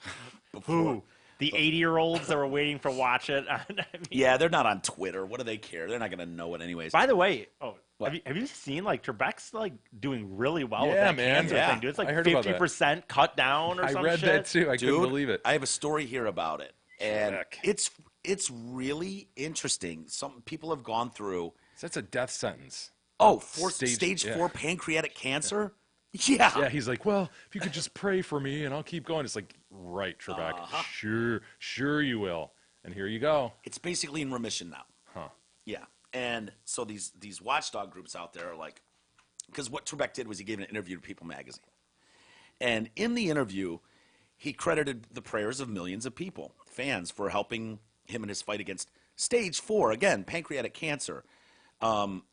Who? The 80-year-olds that were waiting for Watch It. I mean, Yeah, they're not on Twitter. What do they care? They're not going to know it anyways. by the way, What? have you seen like Trebek's like doing really well with Yeah, that man. cancer Yeah. thing, dude? It's like I heard about that. 50% cut down or I some read shit. that too. I couldn't Dude, believe it. I have a story here about it, and Heck. it's really interesting. Some people have gone through. That's a death sentence. Stage yeah. 4 pancreatic cancer. Yeah. Yeah, he's like, well, if you could just pray for me and I'll keep going. It's like, right, Trebek. Sure you will. And here you go. It's basically in remission now. Huh. Yeah. And so these watchdog groups out there are like, because what Trebek did was he gave an interview to People magazine. And in the interview, he credited the prayers of millions of people, fans, for helping him in his fight against stage 4, again, pancreatic cancer.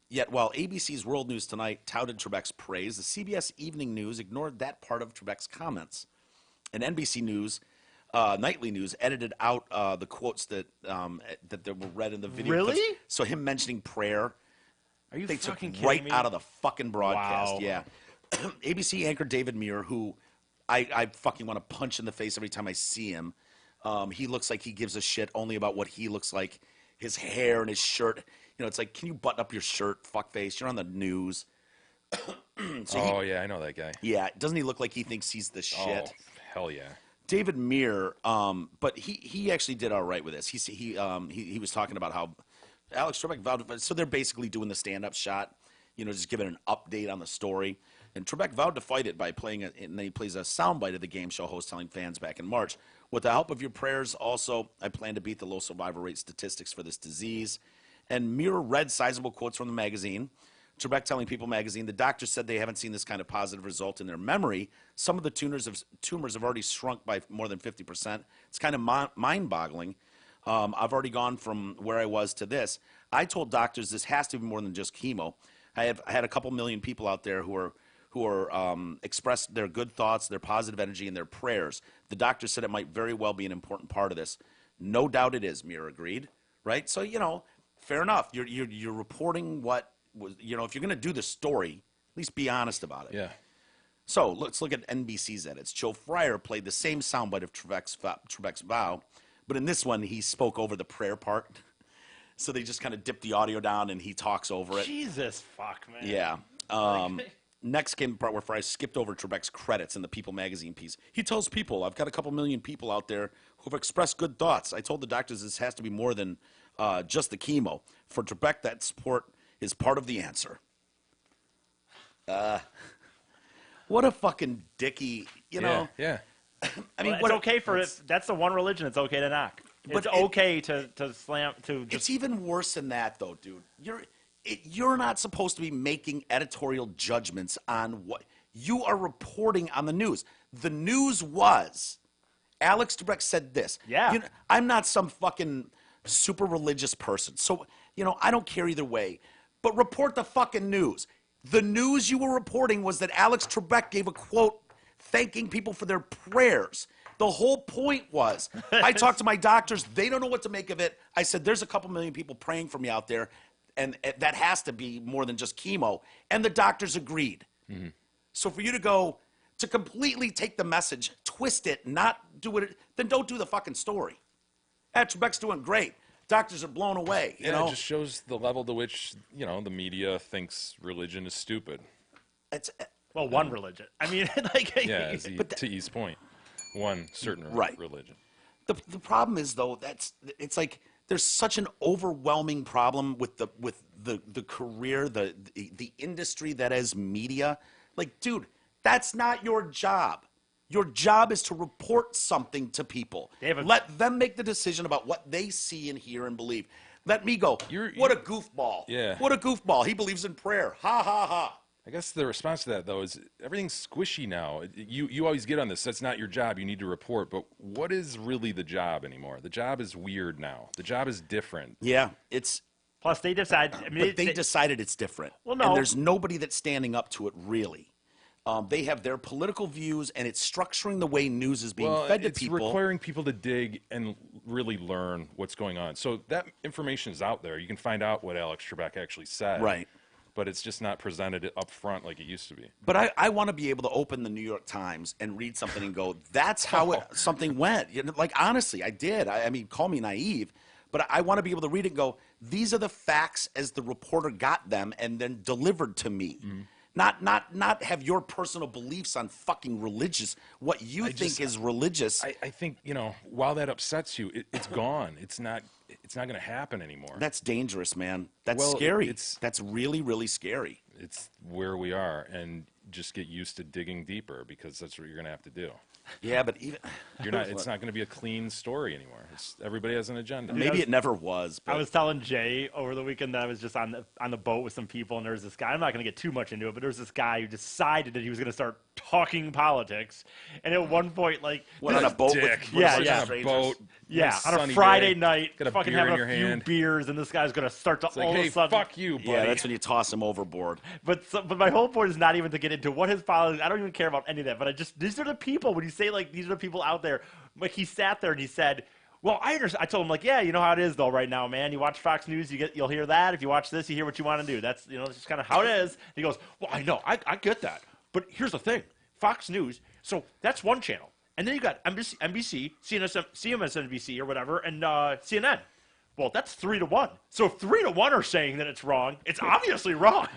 Yet while ABC's World News Tonight touted Trebek's praise, the CBS Evening News ignored that part of Trebek's comments. And NBC News, Nightly News, edited out the quotes that were read in the video. Really? clips. So him mentioning prayer, Are you they took fucking kidding right me? out of the fucking broadcast. Wow. Yeah. ABC anchor David Muir, who I fucking want to punch in the face every time I see him. He looks like he gives a shit only about what he looks like, his hair and his shirt. You know, it's like, can you button up your shirt, fuckface? You're on the news. Yeah, I know that guy. Yeah, doesn't he look like he thinks he's the shit? Oh, hell yeah. David Muir, but he actually did all right with this. He was talking about how Alex Trebek vowed. So they're basically doing the stand-up shot, you know, just giving an update on the story. And Trebek vowed to fight it by playing it, and then he plays a soundbite of the game show host telling fans back in March, with the help of your prayers, also, I plan to beat the low survival rate statistics for this disease. And Muir read sizable quotes from the magazine. Trebek telling People magazine, the doctors said they haven't seen this kind of positive result in their memory. Some of the tumors have already shrunk by more than 50%. It's kind of mind-boggling. I've already gone from where I was to this. I told doctors this has to be more than just chemo. I had a couple million people out there who are expressed their good thoughts, their positive energy, and their prayers. The doctor said it might very well be an important part of this. No doubt it is, Muir agreed. Right? So, you know, fair enough. You're reporting what was, you know, if you're going to do the story, at least be honest about it. Yeah. So let's look at NBC's edits. Joe Fryer played the same soundbite of Trebek's vow, but in this one, he spoke over the prayer part. So they just kind of dipped the audio down and he talks over it. Jesus fuck, man. Yeah. Next came the part where Fry skipped over Trebek's credits in the People magazine piece. He tells people, I've got a couple million people out there who've expressed good thoughts. I told the doctors this has to be more than just the chemo. For Trebek, that support is part of the answer. What a fucking dicky, you know? Yeah. I mean, Well, what it's okay for it. That's the one religion it's okay to knock. But It's okay to slam to just. It's even worse than that, though, dude. You're not supposed to be making editorial judgments on what you are reporting on the news. The news was Alex Trebek said this. Yeah. You know, I'm not some fucking super religious person, so you know I don't care either way. But report the fucking news. The news you were reporting was that Alex Trebek gave a quote thanking people for their prayers. The whole point was, I talked to my doctors. They don't know what to make of it. I said, there's a couple million people praying for me out there, and that has to be more than just chemo. And the doctors agreed. Mm-hmm. So for you to go, to completely take the message, twist it, not do it, then don't do the fucking story. Trebek's doing great. Doctors are blown away. You know? It just shows the level to which, you know, the media thinks religion is stupid. It's, Well, one religion. I mean, like. Yeah, to E's point. One certain religion. The problem is, though, it's like there's such an overwhelming problem with the career, the industry that is media. Like, dude, that's not your job. Your job is to report something to people. Let them make the decision about what they see and hear and believe. Let me go. What a goofball. Yeah. What a goofball. He believes in prayer. Ha, ha, ha. I guess the response to that, though, is everything's squishy now. You always get on this. That's not your job. You need to report. But what is really the job anymore? The job is weird now. The job is different. Yeah, it's... Plus, they decide. I mean, But they decided it's different. Well, no. And there's nobody that's standing up to it, really. They have their political views, and it's structuring the way news is being fed to people. It's requiring people to dig and really learn what's going on. So that information is out there. You can find out what Alex Trebek actually said. Right. But it's just not presented up front like it used to be. But I want to be able to open the New York Times and read something and go, that's how something went. You know, like, honestly, I did. I mean, call me naive, but I want to be able to read it and go, these are the facts as the reporter got them and then delivered to me. Mm-hmm. Not have your personal beliefs on fucking religious, what you think is religious. I think, you know, while that upsets you, it's gone. It's not going to happen anymore. That's dangerous, man. That's scary. That's really, really scary. It's where we are, and just get used to digging deeper because that's what you're going to have to do. Yeah, but even it's not going to be a clean story anymore. Everybody has an agenda. Maybe it never was. But I was telling Jay over the weekend that I was just on the boat with some people, and there was this guy. I'm not going to get too much into it, but there was this guy who decided that he was going to start talking politics. And at one point, like, went on a boat with on a boat. Yeah, on a Friday day, night, got a fucking beer having in your a few hand. beers, and this guy's going to start to It's all like, of hey, a sudden. fuck you, buddy. Yeah, that's when you toss him overboard. But my whole point is not even to get into what his politics. I don't even care about any of that. But these are the people. When you say like these are the people out there, like he sat there and he said, "Well, I understand." I told him like, "Yeah, you know how it is though right now, man. You watch Fox News, you'll hear that. If you watch this, you hear what you want to do. That's it's just kind of how it is." And he goes, "Well, I know, I get that." But here's the thing: Fox News. So that's one channel, and then you got NBC, CMSNBC or whatever, and CNN. Well, that's 3-1. So if 3-1 are saying that it's wrong, it's obviously wrong.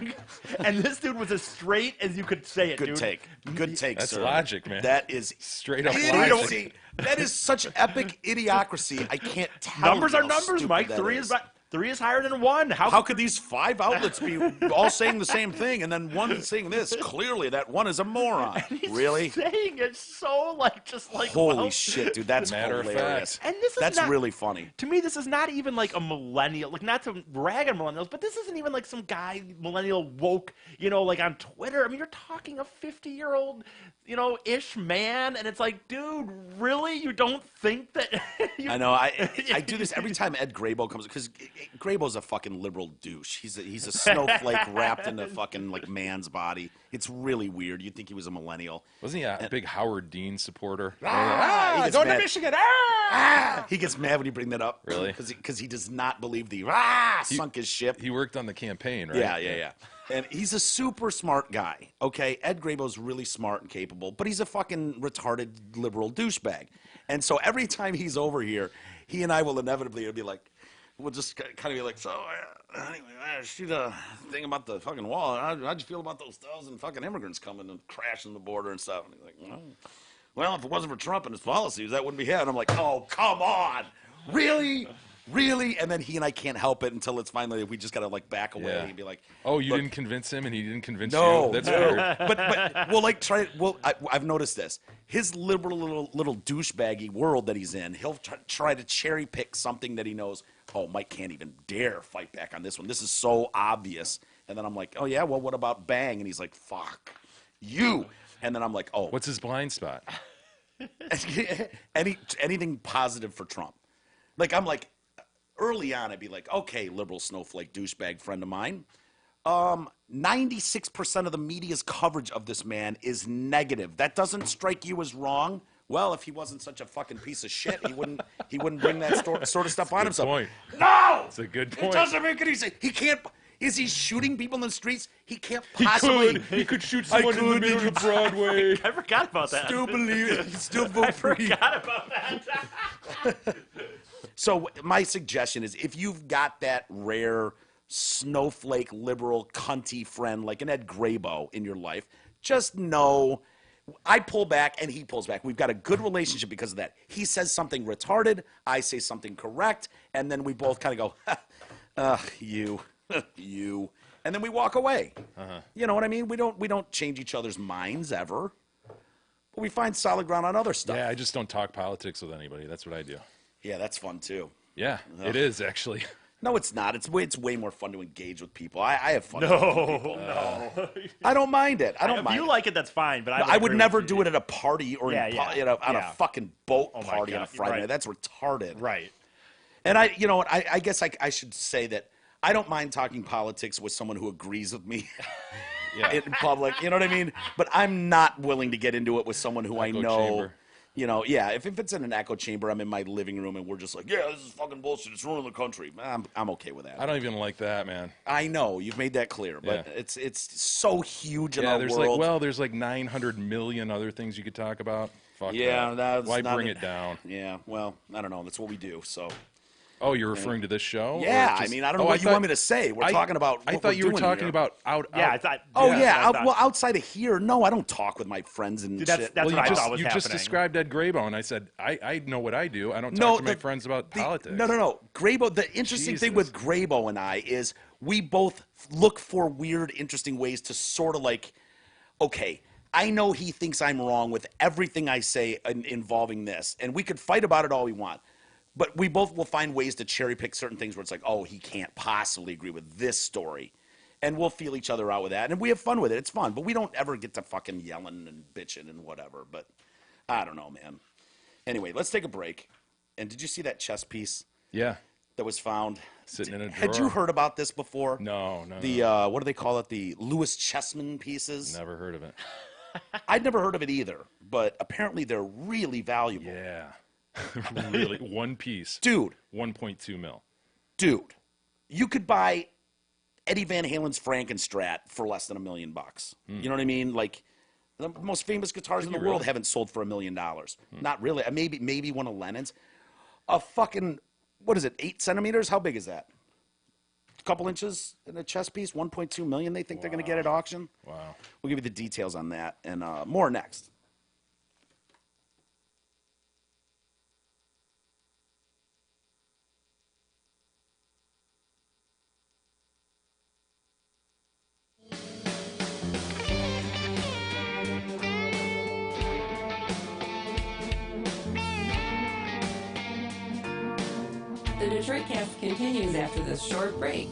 And this dude was as straight as you could say it, Good dude. take. Good take, That's sir. logic, man. That is Straight up idiocy. logic. That is such epic idiocracy. I can't tell Numbers you are how numbers, stupid Mike. that Three is higher than 1. How could these 5 outlets be all saying the same thing and then one saying this? Clearly, that one is a moron. He's Really? saying it so just like Holy well, shit, dude. That's Matter of hilarious. fact. And this is That's not, really funny. To me, this is not even like a millennial, like not to rag on millennials, but this isn't even like some guy, millennial woke, like on Twitter. I mean, you're talking a 50-year-old, ish man, and it's like, dude, really? You don't think that? I know. I do this every time Ed Grabo comes, because Grabo's a fucking liberal douche. He's a snowflake wrapped in a fucking like man's body. It's really weird. You'd think he was a millennial. Wasn't he a big Howard Dean supporter? He gets Going to mad. Michigan! He gets mad when you bring that up. Really? Because he does not believe the sunk his ship. He worked on the campaign, right? Yeah. And he's a super smart guy, okay? Ed Grabo's really smart and capable, but he's a fucking retarded liberal douchebag. And so every time he's over here, he and I will inevitably be like, we'll just kind of be like, so, anyway, shoot a thing about the fucking wall. How'd you feel about those 1,000 fucking immigrants coming and crashing the border and stuff? And he's like, well, if it wasn't for Trump and his policies, that wouldn't be here. And I'm like, oh, come on. Really? Really? And then he and I can't help it until it's finally, we just got to like back away Yeah. and be like, Oh, you look, didn't convince him and he didn't convince no, you? That's no. weird. But we'll like try. I've noticed this. His liberal little douchebaggy world that he's in, he'll try to cherry pick something that he knows. Oh, Mike can't even dare fight back on this one. This is so obvious. And then I'm like, oh yeah, well, what about Bang? And he's like, fuck you. And then I'm like, oh, What's his blind spot? anything positive for Trump? Like I'm like, early on, I'd be like, okay, liberal snowflake douchebag friend of mine. 96% of the media's coverage of this man is negative. That doesn't strike you as wrong? Well, if he wasn't such a fucking piece of shit, he wouldn't bring that sort of stuff on himself. Point. No, It's a good it point. doesn't make any sense. He can't. Is he shooting people in the streets? He can't possibly. He could shoot someone in the middle of Broadway. I forgot about that. Still believe it. Still vote for you. Forgot about that. So my suggestion is, if you've got that rare snowflake liberal cunty friend like an Ed Grabo in your life, just know I pull back and he pulls back. We've got a good relationship because of that. He says something retarded, I say something correct, and then we both kind of go, you, and then we walk away. You know what I mean? We don't change each other's minds ever, but we find solid ground on other stuff. Yeah, I just don't talk politics with anybody. That's what I do. Yeah, that's fun too. Yeah, it is actually. No, it's not. It's way more fun to engage with people. I have fun. with people. No. I don't mind it. I don't If mind. you like it, that's fine. But I would never do it at a party or Yeah, on a yeah. fucking boat Oh my party on a God, Friday right. night. That's retarded. Right. And I guess I should say that I don't mind talking politics with someone who agrees with me Yeah. in public. You know what I mean? But I'm not willing to get into it with someone who I Echo know. chamber. If it's in an echo chamber, I'm in my living room and we're just like, yeah, this is fucking bullshit. It's ruining the country. I'm okay with that. I don't even like that, man. I know you've made that clear, but Yeah. it's so huge in Yeah, our there's world. there's like 900 million other things you could talk about. Fuck Yeah, that. that's Why not bring a- it down? Yeah, well, I don't know. That's what we do. So Oh, you're referring to this show? Or yeah, just- I mean, I don't know Oh, what you thought- want me to say. We're talking about. I what thought we're you were doing talking here. about out. Yeah, out. it's not. Oh that's yeah, what I thought. well, outside of here, no, I don't talk with my friends and Dude, that's- shit. that's Well, what I you just, thought was you just happening. described Ed Grabo, and I said I know what I do. I don't talk No, to my friends about politics. No. Grabo. The interesting thing with Grabo and I is we both look for weird, interesting ways to sort of like, okay, I know he thinks I'm wrong with everything I say involving this, and we could fight about it all we want. But we both will find ways to cherry pick certain things where it's like, oh, he can't possibly agree with this story. And we'll feel each other out with that. And we have fun with it. It's fun. But we don't ever get to fucking yelling and bitching and whatever. But I don't know, man. Anyway, let's take a break. And did you see that chess piece Yeah, that was found? sitting in a Had drawer. you heard about this before? No. The, what do they call it? The Lewis Chessman pieces? Never heard of it. I'd never heard of it either. But apparently they're really valuable. Yeah, really. One piece, Dude. 1.2 mil. Dude, you could buy Eddie Van Halen's Frankenstrat for less than $1 million. You know what I mean? Like, The most famous guitars in the world haven't sold for $1 million. Not really. Maybe one of Lennon's. A fucking, what is it, 8 centimeters? How big is that? A couple inches in a chest piece, 1.2 million they think they're going to get at auction. Wow. We'll give you the details on that and more next. The Detroit Cast continues after this short break.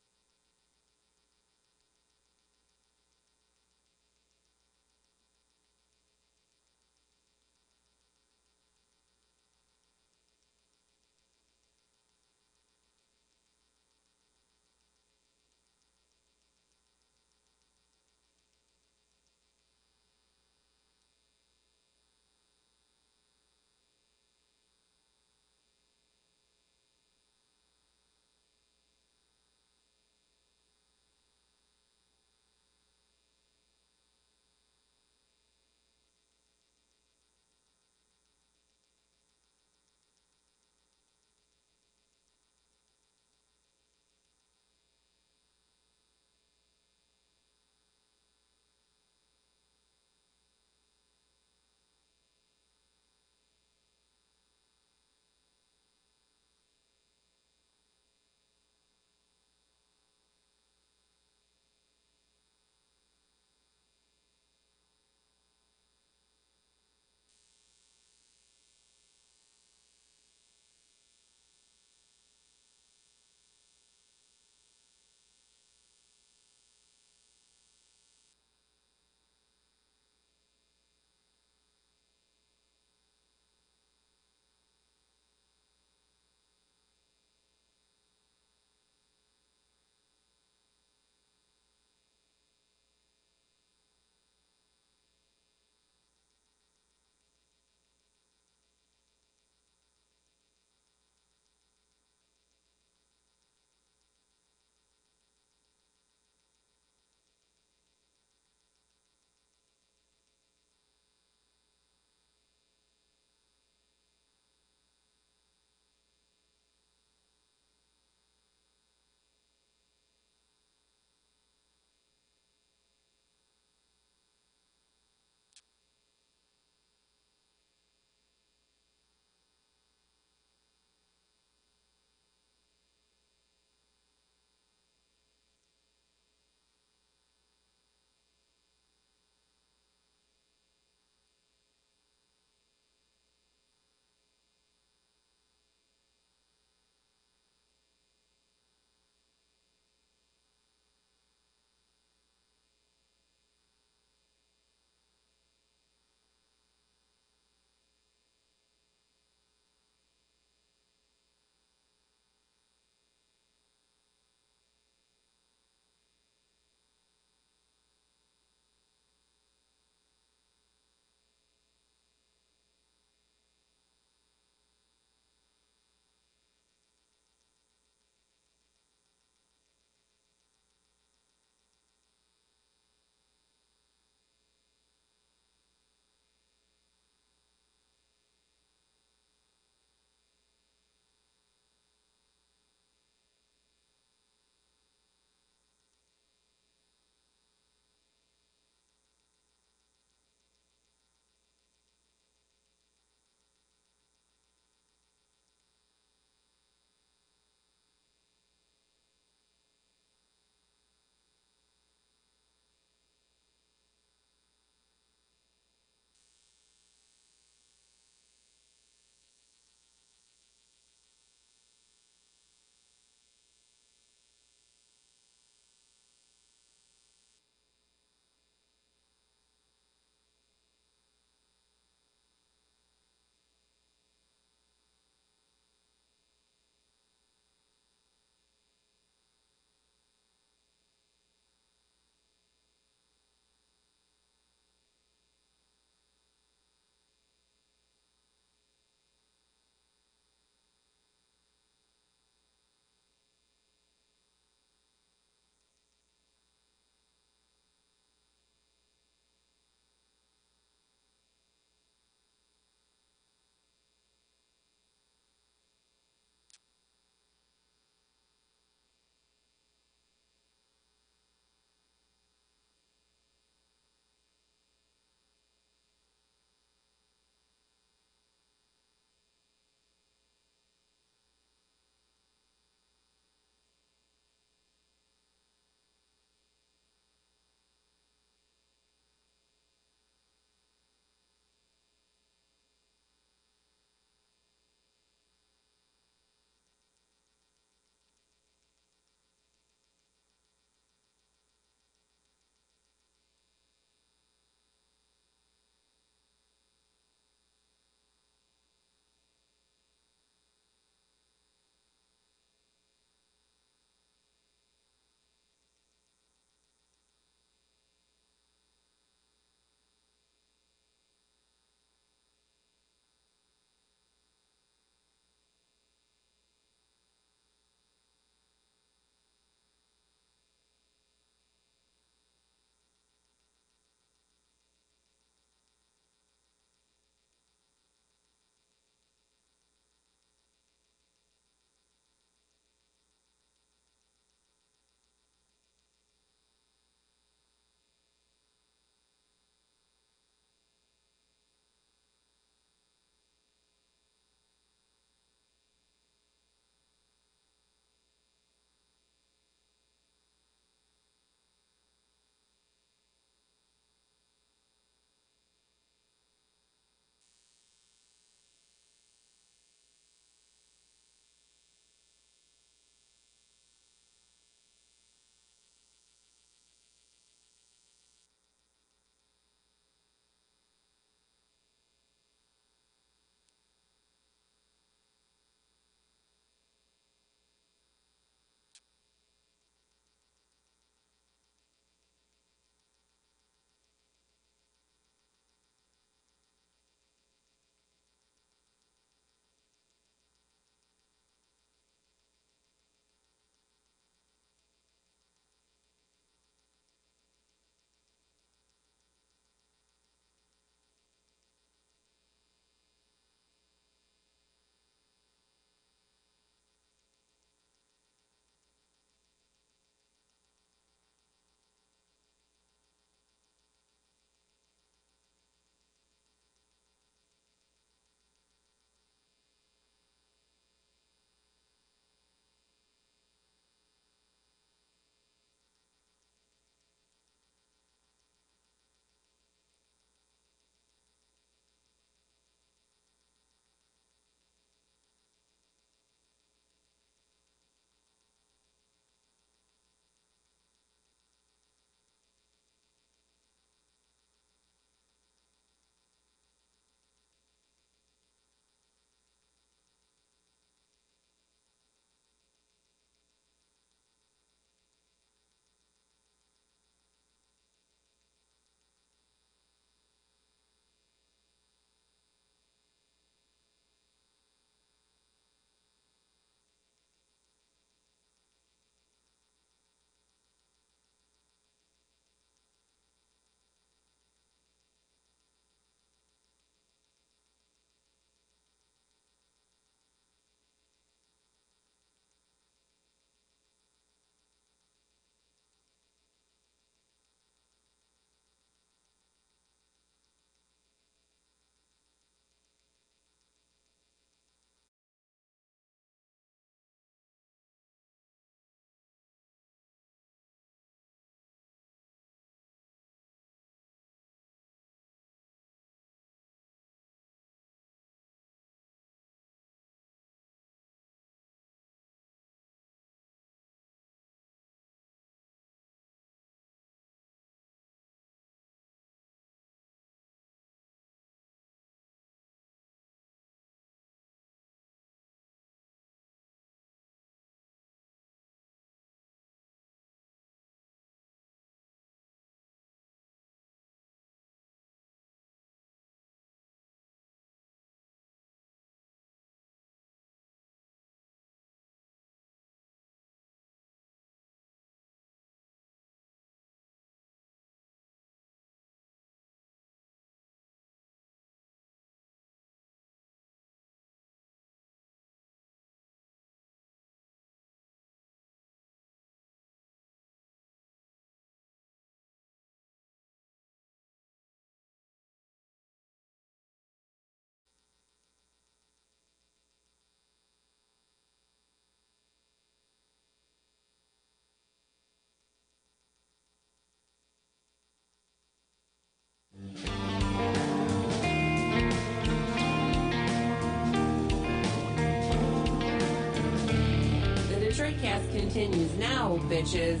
Detroit Cast continues now, bitches.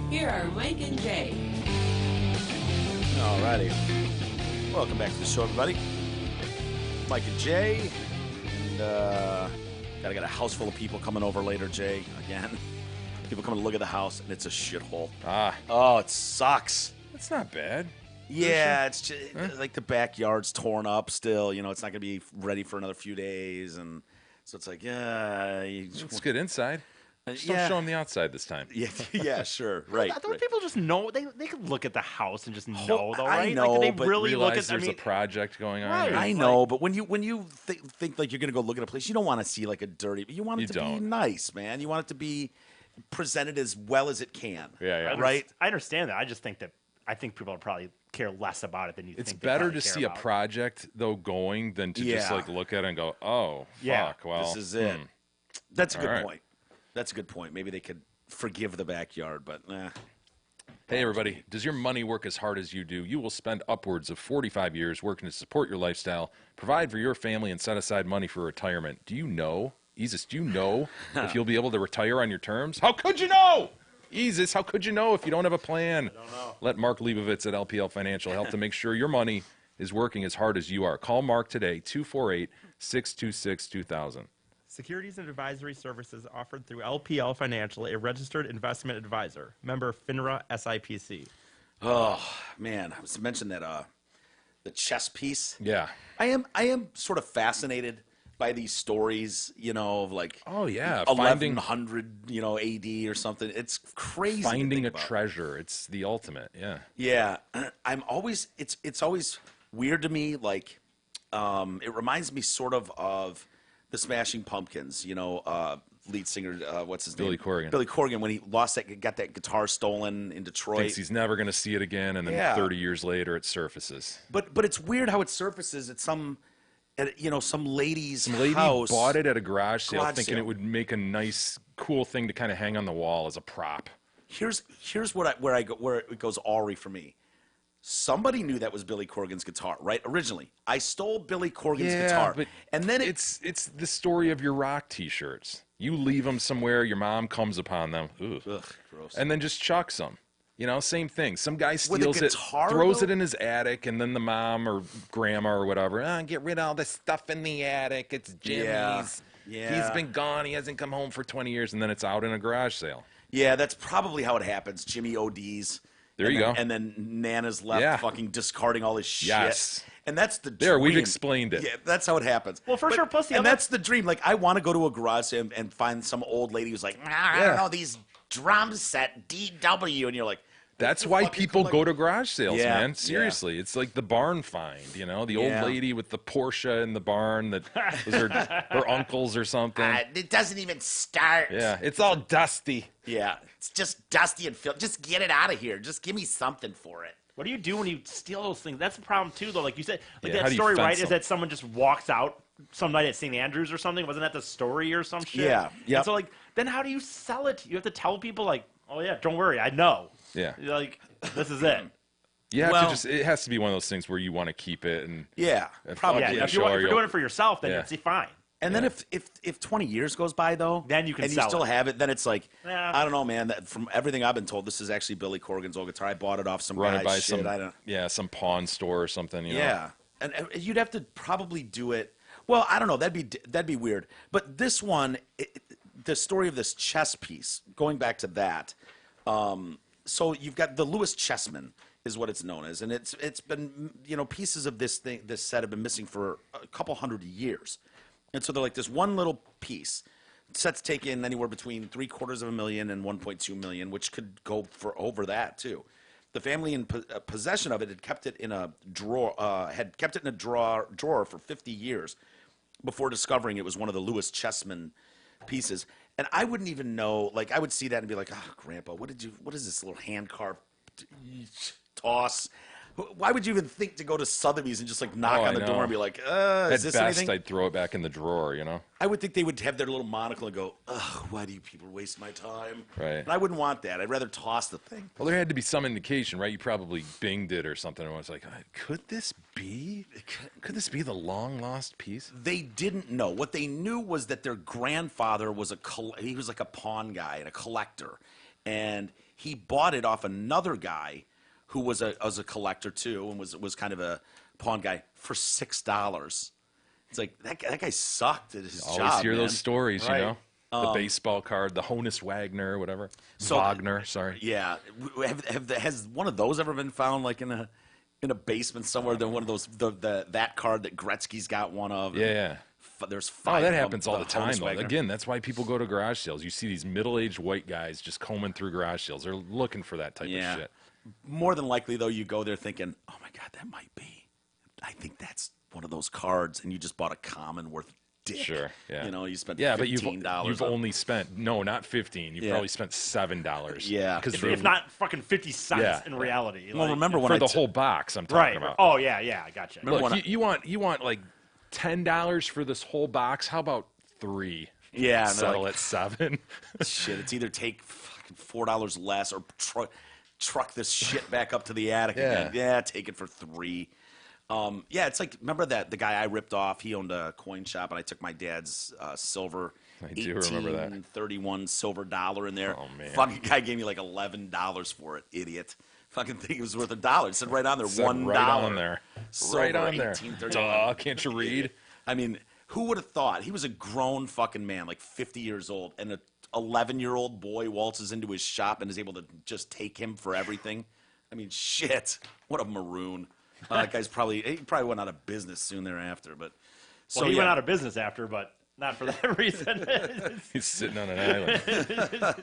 Here are Mike and Jay. Alrighty. Welcome back to the show, everybody. Mike and Jay. And gotta get a house full of people coming over later, Jay. Again. People coming to look at the house, and it's a shithole. Oh, it sucks. That's not bad. Yeah, it's just, like the backyard's torn up still. You know, it's not going to be ready for another few days. And so it's like, yeah. Let's get inside. Just don't yeah. show them the outside this time. Yeah, sure. Right. Don't right. people just know? They could look at the house and just know, though, I right? know, like, do but they really look Realize at? there's a project going on. Right. I know, but when you think like you're going to go look at a place, you don't want to see like a dirty. You want it to be nice, man. You want it to be presented as well as it can. Yeah. Right. I understand that. I just think people would probably care less about it than you think. It's they better probably to care see a about. project though going than to just Yeah. like look at it and go, oh, Yeah. fuck. Well, This is it. That's a good right. point. That's a good point. Maybe they could forgive the backyard, but Hey, everybody. Does your money work as hard as you do? You will spend upwards of 45 years working to support your lifestyle, provide for your family, and set aside money for retirement. Do you know, Isis, do you know if you'll be able to retire on your terms? How could you know? Isis, how could you know if you don't have a plan? I don't know. Let Mark Leibovitz at LPL Financial help to make sure your money is working as hard as you are. Call Mark today, 248-626-2000. Securities and advisory services offered through LPL Financial, a registered investment advisor. Member FINRA SIPC. oh man, I was mentioning that the chess piece. Yeah. I am sort of fascinated by these stories, you know, of like Oh, yeah. 1100, you know, AD or something. It's crazy. to Finding think a about. treasure. It's the ultimate. Yeah. Yeah, I'm always it's always weird to me. Like, it reminds me sort of the Smashing Pumpkins. You know, lead singer, what's his Billy name? Corgan. Billy Corgan, when he got that guitar stolen in Detroit. Thinks he's never going to see it again, and then Yeah. 30 years later it surfaces. But it's weird how it surfaces at some lady's Some lady house. bought it at a garage sale Garage thinking sale. it would make a nice, cool thing to kind of hang on the wall as a prop. Here's where it goes awry for me. Somebody knew that was Billy Corgan's guitar, right? Originally, I stole Billy Corgan's guitar, but and then it's the story of your rock T-shirts. You leave them somewhere, your mom comes upon them, ugh, gross. and then just chucks them. You know, same thing. Some guy With a steals it, guitar, throws though? it in his attic, and then the mom or grandma or whatever, get rid of all the stuff in the attic. It's Jimmy's. Yeah. He's been gone. He hasn't come home for 20 years, and then it's out in a garage sale. Yeah, that's probably how it happens. Jimmy ODs. There you go. And then Nana's left Yeah. fucking discarding all his shit. Yes. And that's the There, we've dream. explained it. Yeah, that's how it happens. Well, for sure, plus the and other- that's the dream. Like, I want to go to a garage sale and find some old lady who's like, I Yeah. don't know, these drums set DW. And you're like, That's the why fuck you people collect- go to garage sales, Yeah, man. yeah. Seriously. It's like the barn find, you know? The old Yeah. lady with the Porsche in the barn that was her uncle's or something. It doesn't even start. Yeah, it's all dusty. Yeah. It's just dusty and filthy. Just get it out of here. Just give me something for it. What do you do when you steal those things? That's the problem too, though. Like you said, like Yeah, how that do you story, fence right? Is them? that someone just walks out some night at St. Andrews or something? Wasn't that the story or some shit? Yeah, yep. And so like, then how do you sell it? You have to tell people like, oh yeah, don't worry, I know. Yeah. You're like, this is it. You have Well- to just, it has to be one of those things where you want to keep it and Yeah. If- Probably. Yeah, Yeah, if, sure, if you're you'll- doing it for yourself, then Yeah. it's fine. And then if 20 years goes by though, Then you can and sell you still it. have it, then it's like Yeah. I don't know, man. That, from everything I've been told, this is actually Billy Corgan's old guitar. I bought it off some run guy's it by shit. some, I don't. some pawn store or something, you know? Yeah, and you'd have to probably do it. Well, I don't know. That'd be weird. But this one, the story of this chess piece, going back to that. So you've got the Lewis Chessman is what it's known as, and it's been, you know, pieces of this set have been missing for a couple hundred years, and so they're like this one little piece. Sets taken anywhere between $750,000 and $1.2 million, which could go for over that too. The family in possession of it had kept it in a drawer, drawer for 50 years before discovering it was one of the Lewis Chessman pieces. And I wouldn't even know, like, I would see that and be like, oh, Grandpa, what is this little hand carved toss? Why would you even think to go to Sotheby's and just like knock Oh, on I the door know. and be like, At is this best, anything? I'd throw it back in the drawer, you know? I would think they would have their little monocle and go, ugh, why do you people waste my time? Right. And I wouldn't want that. I'd rather toss the thing. Well, there had to be some indication, right? You probably binged it or something. And I was like, could this be? Could this be the long lost piece? They didn't know. What they knew was that their grandfather was he was like a pawn guy and a collector. And he bought it off another guy who was a collector too and was kind of a pawn guy for $6. It's like that guy sucked at his Always job. hear man. those stories, Right. you know? The baseball card, the Honus Wagner, whatever. So- Wagner, sorry. Yeah, has one of those ever been found like in a basement somewhere? Than one of those that card that Gretzky's got one of. Yeah. There's Oh, five. that of them, happens all the time, Honus though. Wagner. Again, that's why people go to garage sales. You see these middle-aged white guys just combing through garage sales. They're looking for that type Yeah. of shit. More than likely, though, you go there thinking, "Oh my God, that might be." I think that's one of those cards, and you just bought a common worth dick. Sure, yeah. You know, you spent Yeah, but $15. you've only spent, no, not 15. You've Yeah. probably spent $7. Yeah. Because If not fucking 50 cents Yeah. in reality. Well, like- remember when for I the t- whole box, I'm talking Right. about. Oh, yeah, I gotcha. Remember Look, when you want like $10 for this whole box? How about 3? Yeah, and they're Settle like, at 7. shit, it's either take fucking $4 less or truck this shit back up to the attic again. Yeah. Yeah, take it for 3. Yeah, it's like, remember that the guy I ripped off? He owned a coin shop, and I took my dad's silver I do remember that. 1831 silver dollar in there. Oh, man. Fucking guy gave me like $11 for it, idiot. Fucking thing it was worth $1. It said right on there, Said $1. right on there. Silver, Right on there. 1831. Can't you read? I mean, who would have thought? He was a grown fucking man, like 50 years old, and a 11-year-old boy waltzes into his shop and is able to just take him for everything. I mean, shit. What a maroon. That guy's he probably went out of business soon thereafter. But so Well, he yeah. went out of business after, but not for that reason. He's sitting on an island.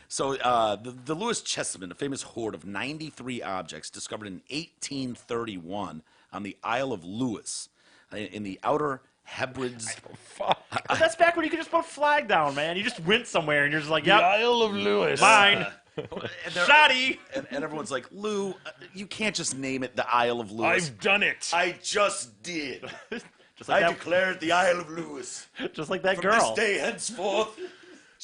So the Lewis Chesterton, a famous hoard of 93 objects discovered in 1831 on the Isle of Lewis in the Outer Hebrides. Fuck. But that's back when you could just put a flag down, man. You just went somewhere and you're just like, yep, Isle of Lewis. mine. And they're- Shoddy. And everyone's like, Lou, you can't just name it the Isle of Lewis. I've done it. I just did. Just like, I that, declared the Isle of Lewis. just like that From girl. this day henceforth.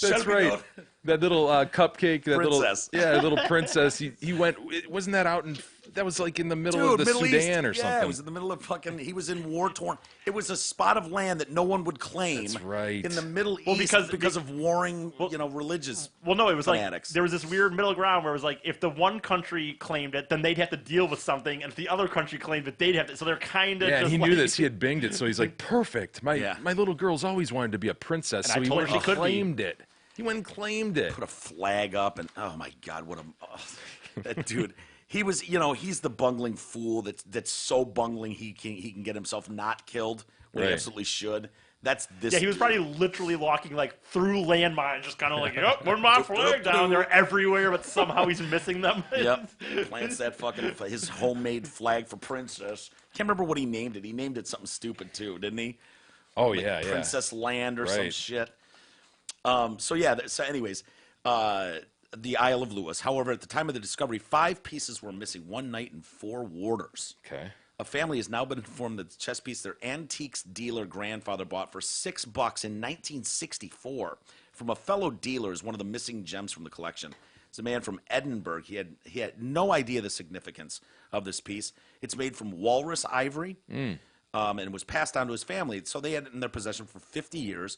That's shall be right. known- That little cupcake, that Princess. little princess. He went. Wasn't that out in? That was like in the middle of the Middle Sudan East. or Yeah, something. it was in the middle of fucking. He was in war torn. It was a spot of land that no one would claim. That's right. In the Middle Well, East because of warring, religious. Well, no, it was fanatics. like there was this weird middle ground where it was like if the one country claimed it, then they'd have to deal with something, and if the other country claimed it, they'd have to. So they're kind of Yeah, and just he like, knew this. He had binged it, so he's like, perfect. My Yeah. my little girl's always wanted to be a princess, And so I he told her went she and could be. claimed it. He went and claimed it. Put a flag up, and oh my god, that dude. He was, he's the bungling fool that's so bungling he can get himself not killed when he Right. absolutely should. That's this. Yeah, he was probably literally walking like through landmines, just kind of like, yep, put my flag down. They're everywhere, but somehow he's missing them. Yep. Plants that his homemade flag for princess. Can't remember what he named it. He named it something stupid too, didn't he? Oh Like yeah, yeah. Princess Land or some Right. shit. So anyways, the Isle of Lewis. However, at the time of the discovery, 5 pieces were missing, 1 knight and 4 warders. Okay. A family has now been informed that the chess piece their antiques dealer grandfather bought for $6 in 1964 from a fellow dealer is one of the missing gems from the collection. It's a man from Edinburgh. He had no idea the significance of this piece. It's made from walrus ivory, and was passed on to his family. So they had it in their possession for 50 years,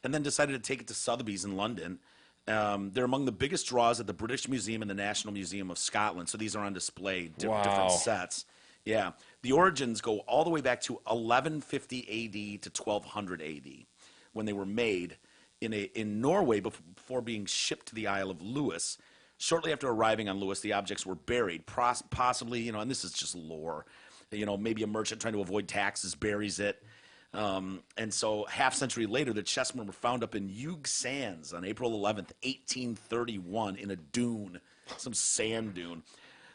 and then decided to take it to Sotheby's in London. They're among the biggest draws at the British Museum and the National Museum of Scotland. So these are on display, Wow. different sets. Yeah. The origins go all the way back to 1150 AD to 1200 AD when they were made in Norway before being shipped to the Isle of Lewis. Shortly after arriving on Lewis, the objects were buried, possibly, and this is just lore, maybe a merchant trying to avoid taxes buries it. And so half century later, the chessmen were found up in Hugh Sands on April 11th, 1831 in a dune, some sand dune.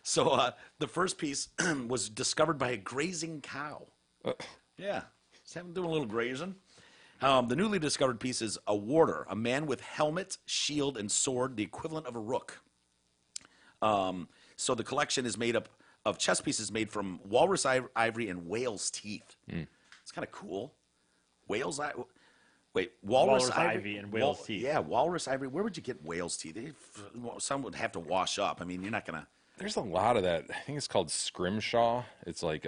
So the first piece was discovered by a grazing cow. Yeah, just having doing a little grazing. The newly discovered piece is a warder, a man with helmet, shield, and sword, the equivalent of a rook. So the collection is made up of chess pieces made from walrus ivory and whale's teeth. It's kind of cool. Walrus ivy and whale's teeth. Yeah, walrus ivory. Where would you get whale's teeth? Some would have to wash up. I mean, you're not gonna. There's a lot of that. I think it's called scrimshaw. It's like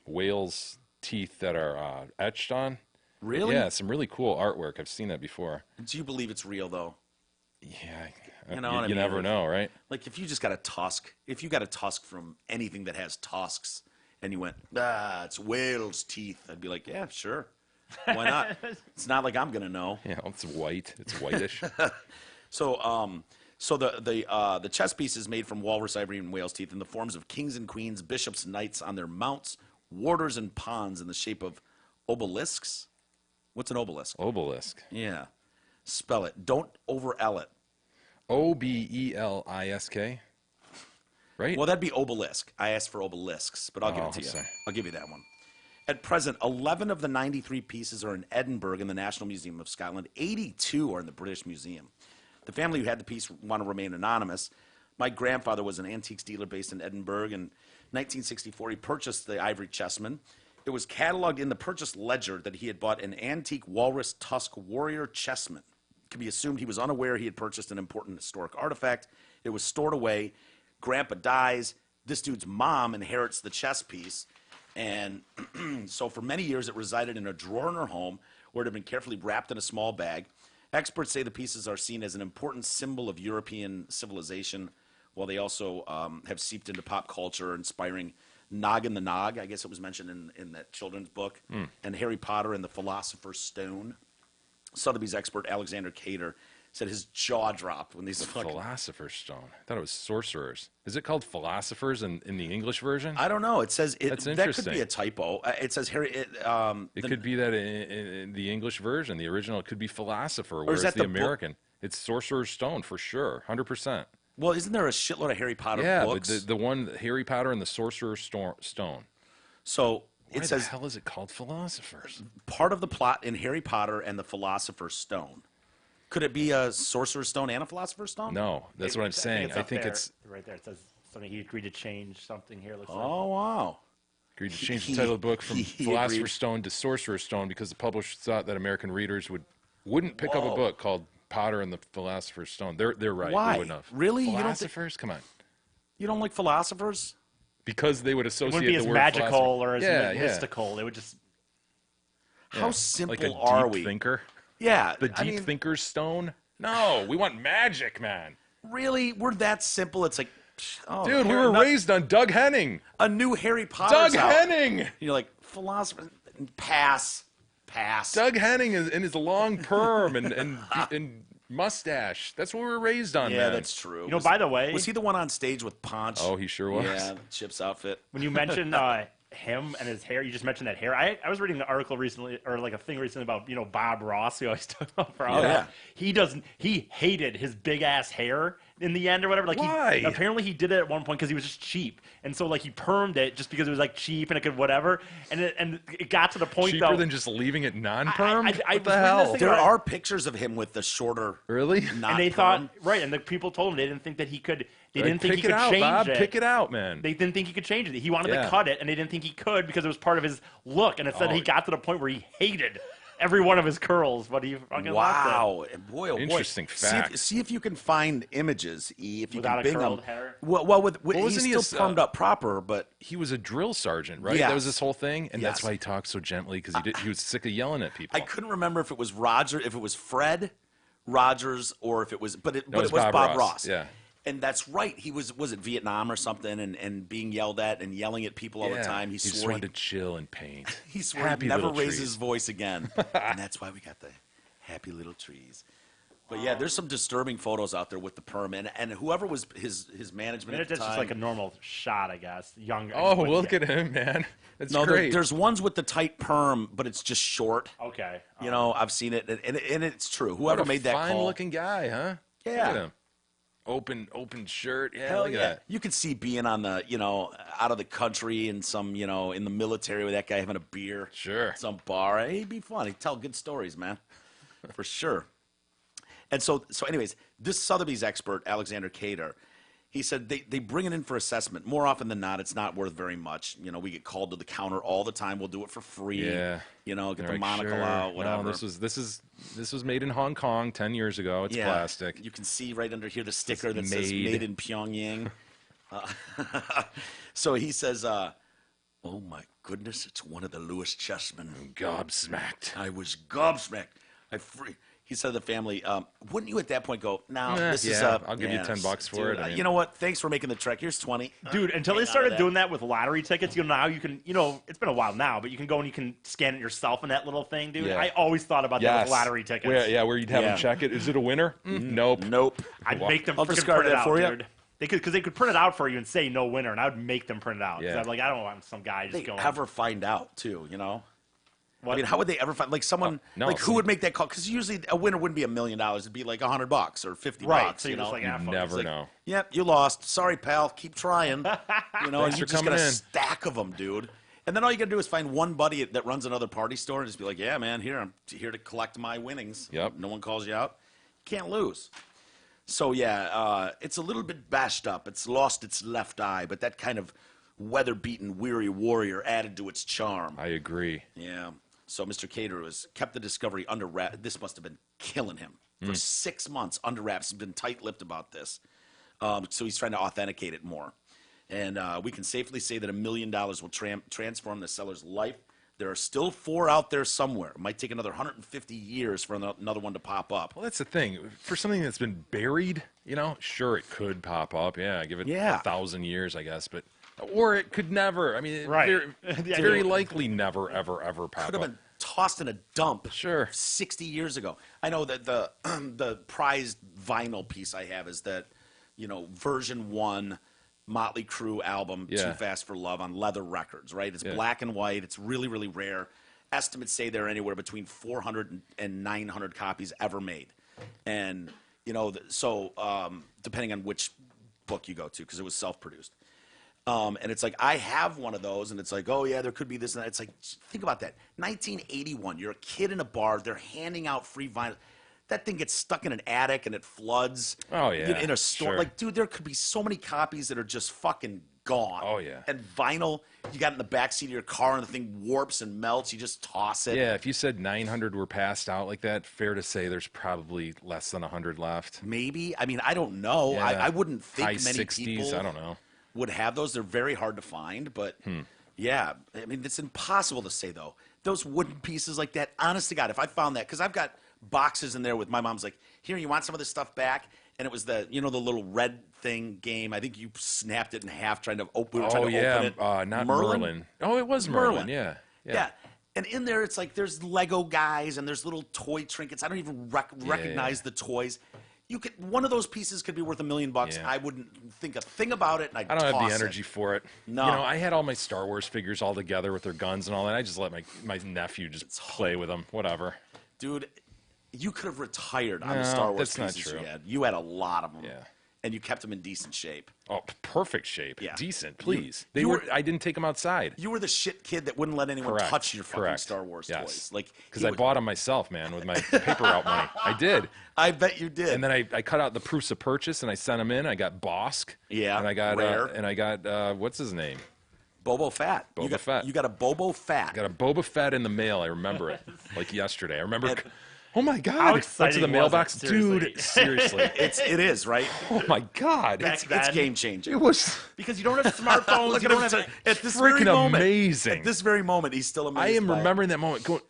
whale's teeth that are etched on. Really? Yeah, some really cool artwork. I've seen that before. Do you believe it's real though? Yeah, You know what I mean? never know, right? Like if you just got a tusk, if you got a tusk from anything that has tusks, and you went, it's whale's teeth, I'd be like, yeah, sure, why not? It's not like I'm gonna know. Yeah, it's white. It's whitish. So, the chess piece is made from walrus ivory and whale's teeth in the forms of kings and queens, bishops, knights on their mounts, warders, and pawns in the shape of obelisks. What's an obelisk? Obelisk. Yeah, spell it. Don't over-L it. Obelisk. Right? Well, that'd be obelisk. I asked for obelisks, but I'll give Oh, it to you. sorry. I'll give you that one. At present, 11 of the 93 pieces are in Edinburgh in the National Museum of Scotland. 82 are in the British Museum. The family who had the piece want to remain anonymous. My grandfather was an antiques dealer based in Edinburgh. In 1964, he purchased the ivory chessman. It was cataloged in the purchase ledger that he had bought an antique walrus tusk warrior chessman. It can be assumed he was unaware he had purchased an important historic artifact. It was stored away. Grandpa dies. This dude's mom inherits the chess piece. And so for many years, it resided in a drawer in her home where it had been carefully wrapped in a small bag. Experts say the pieces are seen as an important symbol of European civilization, while they also have seeped into pop culture, inspiring Noggin the Nog, I guess it was mentioned in that children's book, and Harry Potter and the Philosopher's Stone. Sotheby's expert Alexander Cater said his jaw dropped when these fucking... Philosopher's Stone. I thought it was sorcerers. Is it called philosophers in the English version? I don't know. It says That's that could interesting. be a typo. It says Harry. It could be that in the English version, the original, it could be philosopher, is whereas that the the book? American, it's sorcerer's stone for sure, 100%. Well, isn't there a shitload of Harry Potter Yeah, books? the one Harry Potter and the Sorcerer's Stone. So Why it says the hell is it called philosophers? part of the plot in Harry Potter and the Philosopher's Stone. Could it be a Sorcerer's Stone and a Philosopher's Stone? No, that's what I'm saying. I up think there, it's right there. It says something. He agreed to change something here. Looks like. Oh wow. agreed to change the title of the book from he Philosopher's agreed. Stone to Sorcerer's Stone because the publishers thought that American readers wouldn't pick up a Whoa. book called Potter and the Philosopher's Stone. They're right. Why? They wouldn't have. Really? You don't think- Philosophers? Come on. You don't like philosophers? Because they would It associate wouldn't be the as word magical philosopher- or as yeah, yeah. mystical. It would just. How Yeah. simple like a are deep we? thinker? Yeah. The deep thinker's stone? No, we want magic, man. Really? We're that simple? It's like, oh, Dude, we were raised on Doug Henning. a new Harry Potter's Doug out. Henning. You're like philosopher. Pass. Doug Henning is in his long perm and mustache. That's what we were raised on, Yeah, man. that's true. You know, by the way, was he the one on stage with Ponch? Oh, he sure was. Yeah, Chip's outfit. when you mentioned him and his hair, you just mentioned that hair. I was reading an article recently, or like a thing recently about Bob Ross, who always talk about for all Yeah. that. He hated his big ass hair in the end or whatever. Like Why? Apparently he did it at one point because he was just cheap, and so like he permed it just because it was like cheap and it could whatever. And it got to the point Cheaper though. than just leaving it non-perm? I What was the reading this hell? thing There about- are pictures of him with the shorter. Really? Not and they perm. thought right, and the people told him they didn't think that he could. They Like, didn't think he pick could it out, change Bob. it. Pick it out, man. They didn't think he could change it. He wanted Yeah. to cut it, and they didn't think he could because it was part of his look. And it said Oh. he got to the point where he hated every one of his curls, but he fucking loved Wow, and boy, oh boy. Interesting fact. See if you can find images, E. If you Without a can bing curled them. hair? Well, with Well, he's wasn't he still a- permed up proper, but He was a drill sergeant, right? Yes. That was his whole thing, and that's Yes. why he talked so gently because he was sick of yelling at people. I couldn't remember if it was if it was Fred Rogers, or if it was, but it No, was Bob Ross. Yeah. And that's right. He was it Vietnam or something, and being yelled at and yelling at people all the Yeah. time. He just swore wanted to chill and paint. he swore Happy he'd never little raise trees. his voice again, and that's why we got the happy little trees. But yeah, there's some disturbing photos out there with the perm, and whoever was his management it. at the It's time. just like a normal shot, I guess. Young. Oh, but- look at him, man. That's no, great. there's ones with the tight perm, but it's just short. Okay. You know, I've seen it, and it's true. What Whoever a made that call, fine-looking guy, huh? Look Yeah. at him. Open shirt. Yeah, hell look yeah. at that. You could see being on the, out of the country and some, in the military with that guy having a beer. Sure. Some bar. Hey, he'd be fun. He'd tell good stories, man, for sure. And so anyways, this Sotheby's expert, Alexander Cater, He said they bring it in for assessment. More often than not, it's not worth very much. You know, we get called to the counter all the time. We'll do it for free. Yeah. You know, get They're the like, monocle sure. out, whatever. No, this was made in Hong Kong 10 years ago. It's plastic. You can see right under here the sticker that It's says made. "Made in Pyongyang." So he says, "Oh my goodness, it's one of the Lewis Chessmen." Gobsmacked. I was gobsmacked. He said to the family, wouldn't you at that point go, no, this is I'll give you $10 for it. I mean- you know what? Thanks for making the trek. Here's 20. Dude, until they started doing that with lottery tickets, now you can, it's been a while now, but you can go and you can scan it yourself in that little thing, dude. Yeah. I always thought about that with lottery tickets. Where you'd have them check it. Is it a winner? Nope. Nope. I'd make them I'll freaking discard print it that out, for you. dude. Because they could print it out for you and say no winner, and I would make them print it out. 'Cause Yeah. I'm like, I don't want some guy just They going. ever find out, too, you know? What? I mean, how would they ever find, like, someone, No, like, who would make that call? Because usually a winner wouldn't be $1 million. It'd be like $100 or $50. Right, so you you're know? just like, You fuck it. never Like, know. Yep, you lost. Sorry, pal. Keep trying. You know, Thanks you for just got coming a in. stack of them, dude. And then all you got to do is find one buddy that runs another party store and just be like, yeah, man, I'm here to collect my winnings. Yep. No one calls you out. You can't lose. So, yeah, it's a little bit bashed up. It's lost its left eye, but that kind of weather-beaten, weary warrior added to its charm. I agree. Yeah. So Mr. Cater has kept the discovery under wraps. This must have been killing him. For 6 months under wraps. He's been tight-lipped about this. So he's trying to authenticate it more. And we can safely say that $1 million will transform the seller's life. There are still 4 out there somewhere. It might take another 150 years for another one to pop up. Well, that's the thing. For something that's been buried, sure, it could pop up. Yeah, give it 1,000 years, I guess. Or it could never. I mean, Right. It's very likely never, ever, ever pop Could up. have been tossed in a dump Sure. 60 years ago. I know that the the prized vinyl piece I have is that, version 1 Motley Crue album, Yeah. Too Fast for Love, on Leather Records, right? It's Yeah. black and white. It's really, really rare. Estimates say there are anywhere between 400 and 900 copies ever made. And, depending on which book you go to, because it was self-produced. And it's like, I have one of those, and it's like, oh, yeah, there could be this and that. It's like, think about that. 1981, you're a kid in a bar, they're handing out free vinyl. That thing gets stuck in an attic and it floods. Oh, yeah, In a store. sure. Like, dude, there could be so many copies that are just fucking gone. Oh, yeah. And vinyl, you got it in the backseat of your car and the thing warps and melts. You just toss it. Yeah, if you said 900 were passed out like that, fair to say there's probably less than 100 left. Maybe. I mean, I don't know. Yeah. I wouldn't think High many 60s, people I don't know. would have those. They're very hard to find, but yeah, I mean, it's impossible to say though. Those wooden pieces like that, honest to God, if I found that, because I've got boxes in there with my mom's like, here, you want some of this stuff back? And it was the little red thing game. I think you snapped it in half trying to open. We were trying to open it. Not Merlin. Oh, it was Merlin. Yeah. Yeah. And in there, it's like there's Lego guys and there's little toy trinkets. I don't even recognize the toys. One of those pieces could be worth $1 million. Yeah. I wouldn't think a thing about it, and I'd I don't have toss the it. energy for it. No. I had all my Star Wars figures all together with their guns and all that. I just let my nephew just play with them. Whatever. Dude, you could have retired on the No, Star Wars that's not pieces true. you had. You had a lot of them. Yeah. And you kept them in decent shape. Oh, perfect shape. Yeah. Decent, please. you I didn't take them outside. You were the shit kid that wouldn't let anyone Correct. touch your fucking Correct. Star Wars Yes. toys. Like, Because I bought them myself, man, with my paper route money. I did. I bet you did. And then I cut out the proofs of purchase and I sent them in. I got Bosk. Yeah, And I got rare. what's his name? Bobo Fett. Boba Fett. You got a Bobo Fett. I got a Boba Fett in the mail. I remember it like yesterday. I remember. And- Oh my God! How Went exciting to the was mailbox, it? Seriously. dude. Seriously. It is, right? Oh my God! Back It's then. game changing. It was Because you don't have smartphones. Look you at don't him have. at this very freaking moment. amazing. At this very moment, he's still amazed. I am by it. remembering that moment. Going,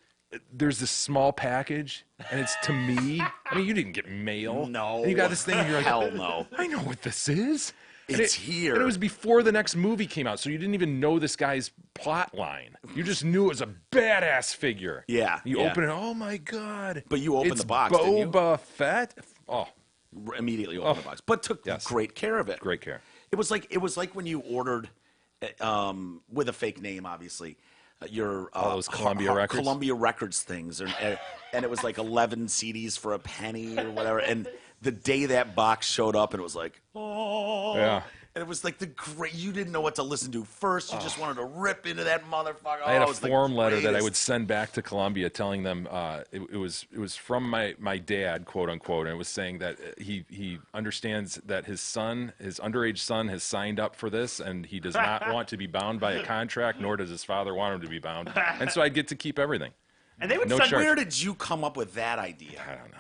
there's this small package, and it's to me. I mean, you didn't get mail. No. And you got this thing, and you're like, Hell no. I know what this is. And It's here. And it was before the next movie came out, so you didn't even know this guy's plot line. You just knew it was a badass figure. Yeah, You yeah. open it, oh my God. But you opened It's the box, didn't you? Boba Fett. Oh, Immediately opened the box, but took Yes. great care of it. great care. It was like when you ordered, with a fake name, obviously, your those Columbia Records? Columbia Records things, and it was like 11 CDs for a penny or whatever. And the day that box showed up, and it was like, oh, Yeah. And it was like you didn't know what to listen to first. You just wanted to rip into that motherfucker. I had Oh, a it was the form letter that I greatest. would send back to Columbia telling them it was from my dad, quote unquote, and it was saying that he understands that his underage son has signed up for this, and he does not want to be bound by a contract, nor does his father want him to be bound. And so I get to keep everything. And they would No send charge. Where did you come up with that idea? I don't know.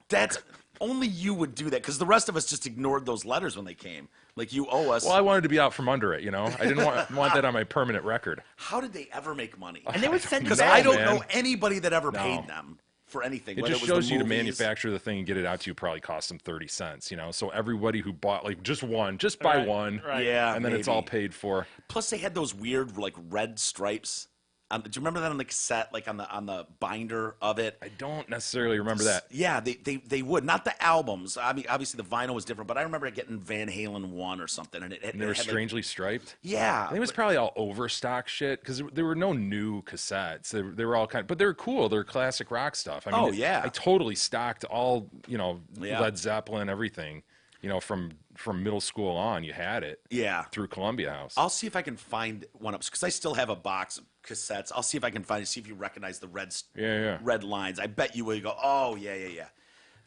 That's only you would do that because the rest of us just ignored those letters when they came. Like you owe us. Well, I wanted to be out from under it, I didn't want that on my permanent record. How did they ever make money? And they would send you Because back. I don't man. know anybody that ever No. paid them for anything. It whether just was the shows you to movies. manufacture the thing and get it out to you probably cost them 30 cents, So everybody who bought like just buy Right, one, right. Yeah, and then it's all maybe. paid for. Plus, they had those weird like red stripes. Do you remember that on the cassette, like on the binder of it? I don't necessarily remember that. Yeah, they would. Not the albums. I mean, obviously the vinyl was different, but I remember getting Van Halen 1 or something, and And they were had, like- strangely striped. yeah, I think it was probably all overstock shit because there were no new cassettes. They were all but they were cool. They're classic rock stuff. I mean, Oh, yeah. I totally stocked all Yeah. Led Zeppelin, everything. From middle school on, you had it. Yeah. Through Columbia House. I'll see if I can find one up because I still have a box of cassettes. I'll see if I can find it. See if you recognize the Yeah. red lines. I bet you will. You go, oh yeah.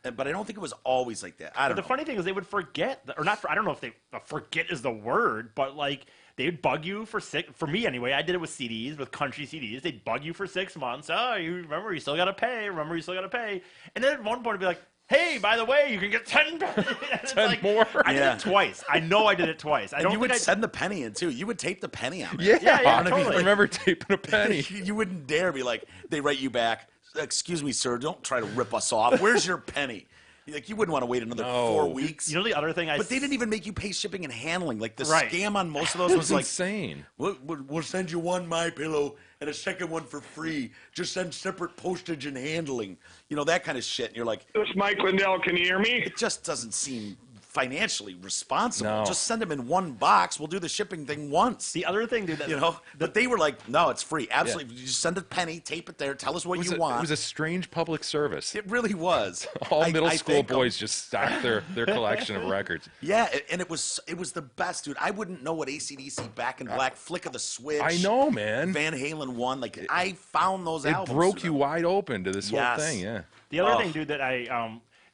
But I don't think it was always like that. I don't The know. funny thing is they would forget, or not. I don't know if they forget is the word, but like they would bug you for me anyway. I did it with CDs, with country CDs. They'd bug you for 6 months. Oh, you remember? You still got to pay. Remember? You still got to pay. And then at one point it'd be like, hey, by the way, you can get 10 10 more. I did Yeah. it twice. I know I did it twice. I And don't you think would I send the penny in too. You would tape the penny on it. Yeah, I totally. remember taping a penny. You wouldn't dare be like, they write you back, excuse me, sir, don't try to rip us off. Where's your penny? Like, you wouldn't want to wait another No. 4 weeks. You know the other thing but they didn't even make you pay shipping and handling. Like, the Right. scam on most of those It was was like, insane. we'll send you one MyPillow and a second one for free. Just send separate postage and handling. That kind of shit. And you're like, This is Mike Lindell. Can you hear me? it just doesn't seem financially responsible. No. Just send them in one box. We'll do the shipping thing once. The other thing, dude, that, But they were like, no, it's free. Absolutely. You just send a penny, tape it there, tell us what you want. It was a strange public service. It really was. All I- middle I school thank 'em. boys just stocked their collection of records. Yeah, and it was the best, dude. I wouldn't know what AC/DC, Back in Black, Flick of the Switch. I know, man. Van Halen 1. Like, I found those It albums. broke through you them. wide open to this whole Yes. thing, yeah. the other Oh. thing, dude, that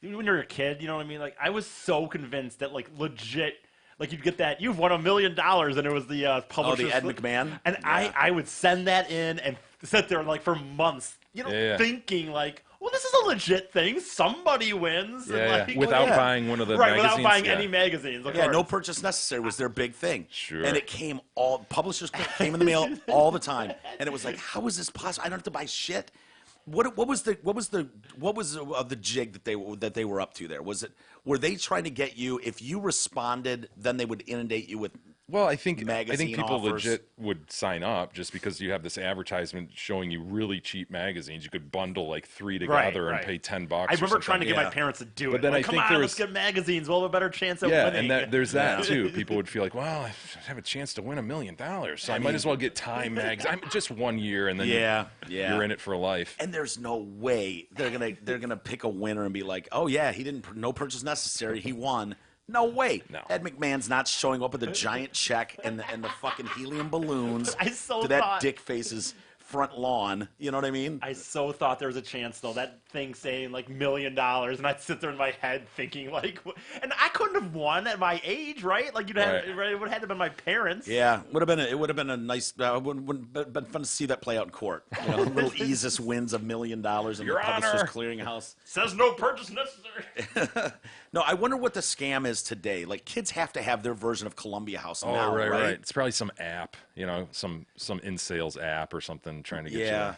when you're a kid, you know what I mean? Like, I was so convinced that, like, legit, like, you'd get that, you've won $1 million, and it was the publisher's. Ed McMahon? And Yeah. I would send that in and sit there, like, for months, Yeah. thinking, like, well, this is a legit thing. Somebody wins. Yeah, and, like, without yeah. buying one of the right, magazines. without buying yeah. any magazines. Of Yeah, course. no purchase necessary was their big thing. Sure. And it came publishers came in the mail all the time. And it was like, how is this possible? I don't have to buy shit. What was the jig that they were up to there? Were they trying to get you, if you responded, then they would inundate you with Well, I think magazine people offers? legit would sign up just because you have this advertisement showing you really cheap magazines. You could bundle like 3 together and pay $10. I remember trying to get my Yeah. parents to do But it. then Like, I come think on, there let's was- get magazines. We'll have a better chance of Yeah, winning. and there's that too. People would feel like, well, I have a chance to win $1 million, so I might as well get Time magazine. I'm just 1 year, and then Yeah. you're in it for life. And there's no way they're gonna pick a winner and be like, oh yeah, he didn't, no purchase necessary, he won. No way. No. Ed McMahon's not showing up with a giant check and the fucking helium balloons I so to that thought- dick face's front lawn. You know what I mean? I so thought there was a chance, though. That thing saying like $1 million, and I'd sit there in my head thinking like, and I couldn't have won at my age, right? Like you'd have, Right. it would have had to have been my parents. Yeah, it would have been a nice. Would been fun to see that play out in court. Little Easus wins $1 million in Your the Publishers Honor. Clearinghouse. Says no purchase necessary. No, I wonder what the scam is today. Like kids have to have their version of Columbia House Oh, now, right. It's probably some app, some in sales app or something trying to get Yeah.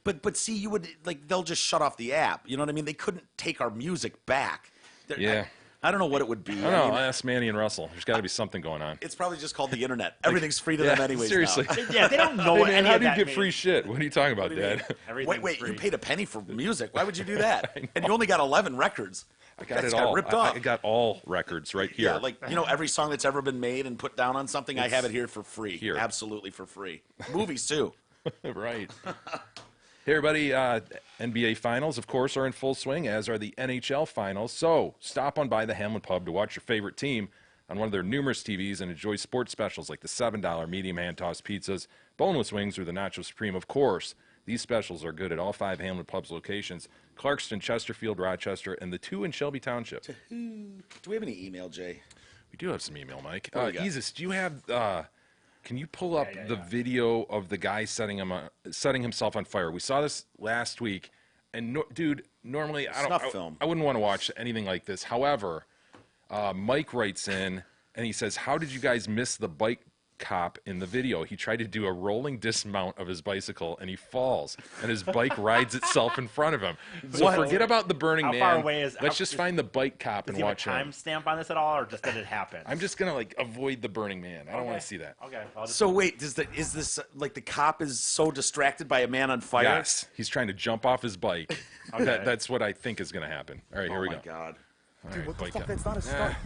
you. But see, you would like they'll just shut off the app. You know what I mean? They couldn't take our music back. Yeah. I don't know what it would be. I don't know. I asked Manny and Russell. There's got to be something going on. It's probably just called the internet. Everything's free to them Yeah, anyways. seriously. now. Yeah, they don't know Hey, what man, any how of do you that get means. free shit? What are you talking about, Dad? Everything's Wait, free. you paid a penny for music. Why would you do that? And you only got 11 records. I got That's it all. ripped off. I got all records right here. Yeah, like every song that's ever been made and put down on something, I have it here for free. here. Absolutely for free. Movies too. Right. Hey, everybody. NBA Finals, of course, are in full swing, as are the NHL Finals. So stop on by the Hamlin Pub to watch your favorite team. on one of their numerous TVs and enjoy sports specials like the $7 medium hand-tossed pizzas, boneless wings, or the Nacho Supreme. Of course, these specials are good at all 5 Hamlin Pubs locations, Clarkston, Chesterfield, Rochester, and the 2 in Shelby Township. Do we have any email, Jay? We do have some email, Mike. What do we got? Isis, do you have... can you pull up the video of the guy setting himself on fire? We saw this last week, and dude, normally Snuff film. I wouldn't want to watch anything like this. However, Mike writes in and he says, "How did you guys miss the bike cop in the video? He tried to do a rolling dismount of his bicycle and he falls, and his bike rides itself in front of him." So forget about the Burning How Man. far away Let's just find the bike cop Does and he have a watch him. timestamp on this at all, or just did it happen? I'm just gonna avoid the Burning Man. I don't want to see that. Okay. I'll just, So wait, is this like the cop is so distracted by a man on fire? Yes, he's trying to jump off his bike. Okay. That's what I think is going to happen. All right, here Oh we my go. God. All right, What the bike fuck? cop. That's not a stunt.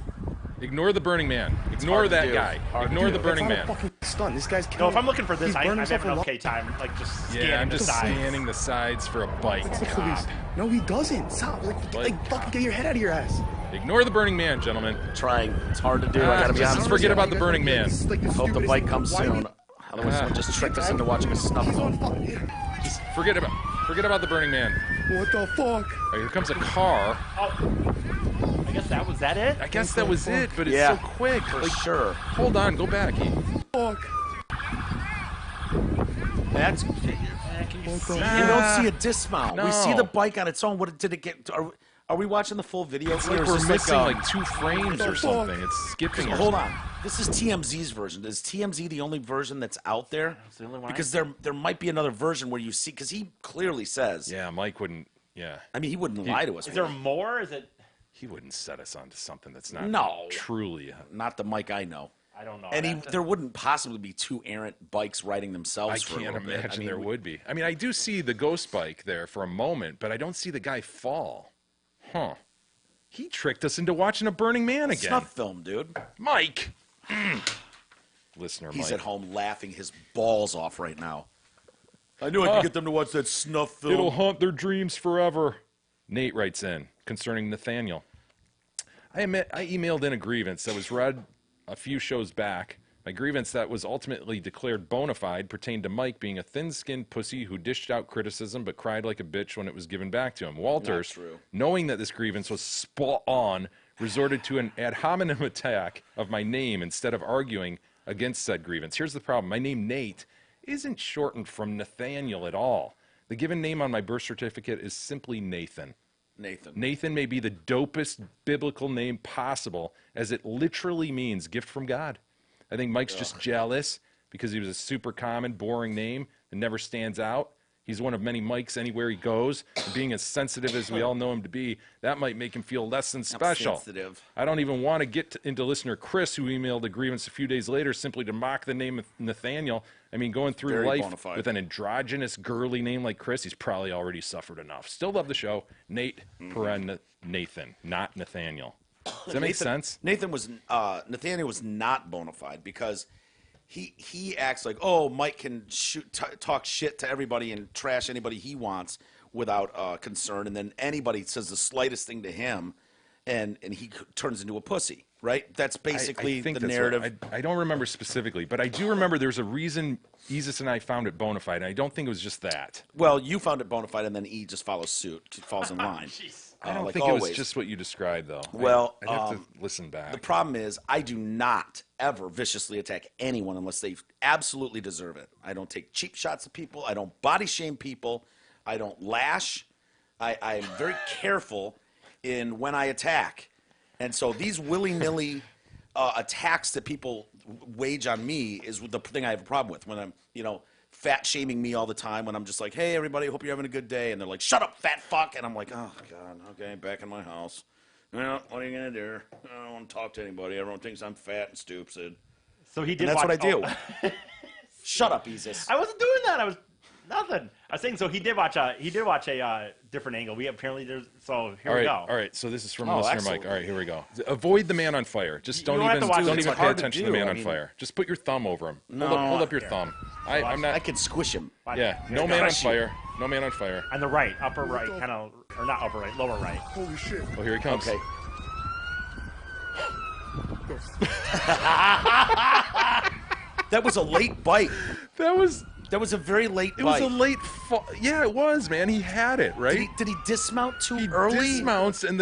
Ignore the Burning Man. Ignore hard to that do. guy. Hard to Ignore do. the Burning That's not Man. a fucking stunt. This guy's no, killing. if I'm looking for this, He's I'm burned having himself an alive. okay time, like just scanning Yeah, I'm the just sides. scanning the sides for a bike It's the cop. police. No, he doesn't. Stop. Like fucking get your head out of your ass. Ignore the Burning Man, gentlemen. Trying. It's hard to do. I gotta be just honest. forget with about the Burning Man. This is like the you. Hope the stupidest- bike comes Why soon. would- Otherwise, someone just tricked us into watching a snuff He's on film. fire. Forget about the Burning Man. What the fuck? All right, here comes a car. I guess that was that it. I guess that was it, but it's Yeah, so quick. for Like, sure. hold on, go back. Fuck. That's. Can you see? You don't see a dismount. We see No. the bike on its own. What did it get? Are we watching the full video? It's here, like or we're is this missing like, like 2 frames or something. It's skipping. or Hold something. on. This is TMZ's version. Is TMZ the only version that's out there? It's the only one I Because there might be another version where you see, because he clearly says. Yeah, Mike wouldn't. Yeah, I mean, he wouldn't lie to us. Is there more? Is it? he wouldn't set us onto something that's not No. truly. Not the Mike I know. I don't know. And there wouldn't possibly be 2 errant bikes riding themselves I for a can't little bit. imagine I mean, there would be. I mean, I do see the ghost bike there for a moment, but I don't see the guy fall. Huh. He tricked us into watching a Burning Man again. Snuff film, dude. Mike! Listener He's Mike. at home laughing his balls off right now. I knew I could get them to watch that snuff film. It'll haunt their dreams forever. Nate writes in concerning Nathaniel. I emailed in a grievance that was read a few shows back. My grievance that was ultimately declared bona fide pertained to Mike being a thin-skinned pussy who dished out criticism but cried like a bitch when it was given back to him. Walters, true. knowing that this grievance was spot on, resorted to an ad hominem attack of my name instead of arguing against said grievance. Here's the problem. My name, Nate, isn't shortened from Nathaniel at all. The given name on my birth certificate is simply Nathan. Nathan. Nathan may be the dopest biblical name possible, as it literally means gift from God. I think Mike's just jealous because he was a super common, boring name that never stands out. He's one of many Mikes anywhere he goes. And being as sensitive as we all know him to be, that might make him feel less than special. sensitive. I don't even want to get into listener Chris, who emailed a grievance a few days later simply to mock the name of Nathaniel. I mean, going through Very life bona fide. with an androgynous, girly name like Chris, he's probably already suffered enough. Still love the show. Nate, paren Nathan, not Nathaniel. Does that make sense? Nathaniel was not bona fide because he acts like, oh, Mike can talk shit to everybody and trash anybody he wants without concern, and then anybody says the slightest thing to him, and he turns into a pussy. Right? That's basically I think the that's narrative. Right. I don't remember specifically, but I do remember there's a reason Isis and I found it bona fide, and I don't think it was just that. Well, you found it bona fide, and then E just follows suit, falls in line. I don't like think it always. was just what you described, though. Well, I'd have to listen back. The problem is, I do not ever viciously attack anyone unless they absolutely deserve it. I don't take cheap shots at people. I don't body shame people. I don't lash. I am very careful in when I attack. And so these willy-nilly attacks that people wage on me is the thing I have a problem with. When I'm, fat shaming me all the time, when I'm just like, hey, everybody, hope you're having a good day. And they're like, shut up, fat fuck. And I'm like, oh, God, okay, back in my house. Well, what are you going to do? I don't want to talk to anybody. Everyone thinks I'm fat and stupid. So he did. And that's watch, what I do. Shut up, Isis. I wasn't doing that. I was nothing. I was saying. So he did watch a different angle. We apparently there's. So here all right, we go. all right. So this is from Oh, listener excellent. Mike. All right, here we go. Avoid the man on fire. Just You don't don't have even to watch don't it. even It's pay hard to attention to the do. man I on mean- fire. Just put your thumb over him. No. Hold up your thumb. I'm not. I could squish him. Yeah, Here no it man on goes. fire. No man on fire. On the right, upper right, kind of, or not upper right, lower right. Holy shit. Oh, here he comes. Okay. That was a late bite. That was a very late it. bite. Was a late. Yeah, it was, man. He had it right. Did he dismount too He early? dismounts and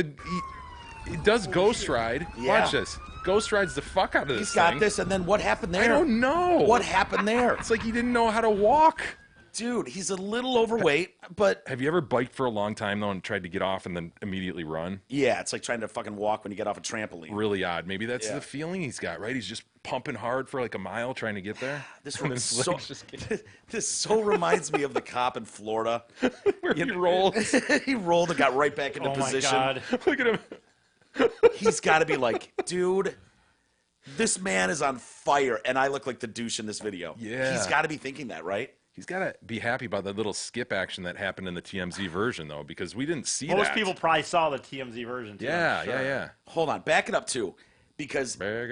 he does ghost ride. Yeah. Watch this. Ghost rides the fuck out of this He's got thing. this, and then what happened there? I don't know. What happened there? It's like he didn't know how to walk. Dude, he's a little overweight, but Have you ever biked for a long time though and tried to get off and then immediately run? yeah, it's like trying to fucking walk when you get off a trampoline. Really odd. Maybe that's Yeah. the feeling he's got, right? He's just pumping hard for like a mile trying to get there. This And was his so, legs just get- this so reminds me of the cop in Florida. where he rolls. He rolled and got right back into Oh my position. God. Look at him. He's got to be like, dude, this man is on fire, and I look like the douche in this video. Yeah. He's got to be thinking that, right? He's got to be happy about that little skip action that happened in the TMZ version, though, because we didn't see Most that. people probably saw the TMZ version, too. Yeah, I'm sure. yeah. Hold on, back it up too, because Back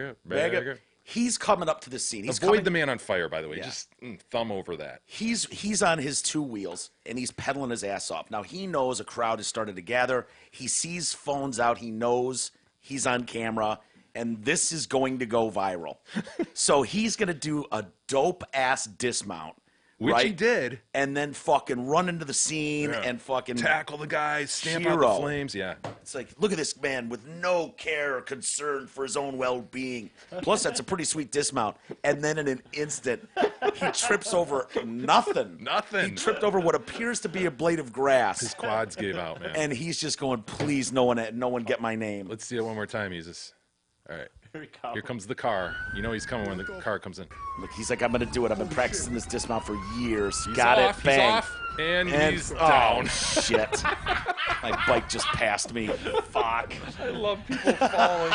up. he's coming up to the scene. He's Avoid coming, the man on fire, by the way. Yeah. Just thumb over that. He's on his two wheels and he's pedaling his ass off. Now he knows a crowd has started to gather. He sees phones out. He knows he's on camera, and this is going to go viral. So he's gonna do a dope ass dismount, Which right? he did. and then fucking run into the scene Yeah. and fucking Tackle the guys, stamp out Hero. the flames. Yeah. It's like, look at this man with no care or concern for his own well-being. Plus, that's a pretty sweet dismount. And then in an instant, he trips over nothing. Nothing. He tripped over what appears to be a blade of grass. His quads gave out, man. And he's just going, please, no one get my name. Let's see it one more time, Jesus. All right. Here we go. Here comes the car. You know he's coming when the car comes in. Look, he's like, I'm going to do it. I've been practicing this dismount for years. He's Got off, it. Bang. He's off. And he's oh, down. shit. My bike just passed me. Fuck. I love people falling.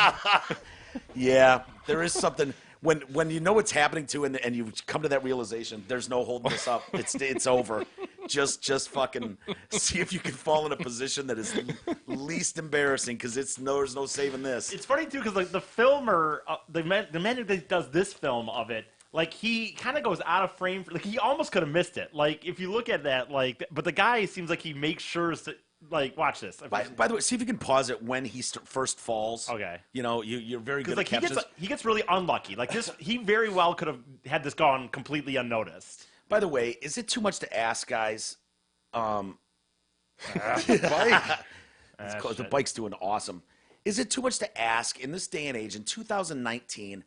Yeah, there is something when you know what's happening to and you come to that realization. There's no holding this up. It's over. Just fucking see if you can fall in a position that is least embarrassing, because there's no saving this. It's funny, too, because like, the filmer, the man that does this film of it, like, he kind of goes out of frame. Like, he almost could have missed it. Like, if you look at that, like, but the guy seems like he makes sure to, like, watch this. By the way, see if you can pause it when he first falls. Okay. You know, you're very good Because at like captions. he gets really unlucky. Like this, he very well could have had this gone completely unnoticed. By the way, is it too much to ask, guys? Bike. The bike's doing awesome. Is it too much to ask in this day and age, in 2019,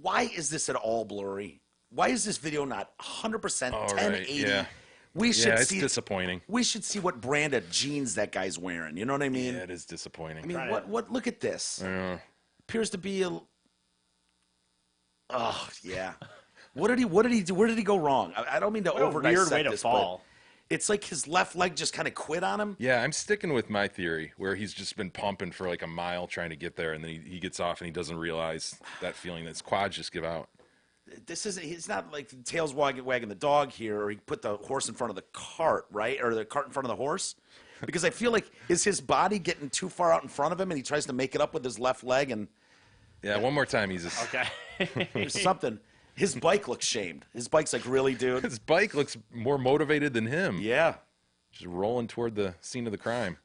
why is this at all blurry? Why is this video not 100% All 1080? right, yeah. We should Yeah, it's see. disappointing. We should see what brand of jeans that guy's wearing. You know what I mean? Yeah, it is disappointing. I mean, Right. what? Look at this. Yeah. Appears to be a. Oh yeah. What did he do? Where did he go wrong? I don't mean to What a over weird way to this, fall. but it's like his left leg just kind of quit on him. Yeah, I'm sticking with my theory where he's just been pumping for like a mile trying to get there, and then he gets off and he doesn't realize that feeling that his quads just give out. This isn't. He's not like the tail's wagging the dog here, or he put the horse in front of the cart, right? Or the cart in front of the horse. Because I feel like is his body getting too far out in front of him, and he tries to make it up with his left leg, and Yeah, one more time, he's Okay. there's something. His bike looks shamed. His bike's like, really, dude? his bike looks more motivated than him. Yeah. Just rolling toward the scene of the crime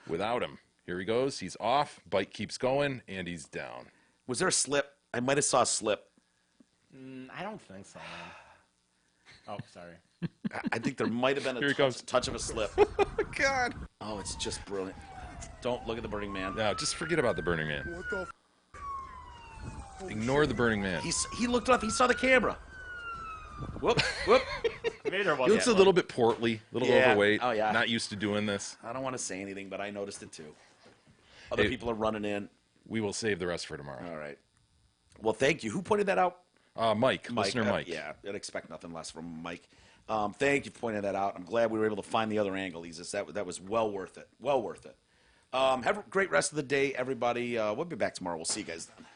without him. Here he goes. He's off. Bike keeps going, and he's down. Was there a slip? I might have saw a slip. I don't think so, man. Oh, sorry. I think there might have been Here he a comes. touch of a slip. God. Oh, it's just brilliant. Don't look at the Burning Man. No, just forget about the Burning Man. Ignore the Burning Man. He looked up. He saw the camera. Whoop, whoop. Maybe there was. He looks a little bit portly, a little Yeah. overweight. Oh, yeah. Not used to doing this. I don't want to say anything, but I noticed it too. Other Hey. people are running in. We will save the rest for tomorrow. All right. Well, thank you. Who pointed that out? Mike, listener Mike. Yeah, I'd expect nothing less from Mike. Thank you for pointing that out. I'm glad we were able to find the other angle. That was well worth it. Well worth it. Have a great rest of the day, everybody. We'll be back tomorrow. We'll see you guys then.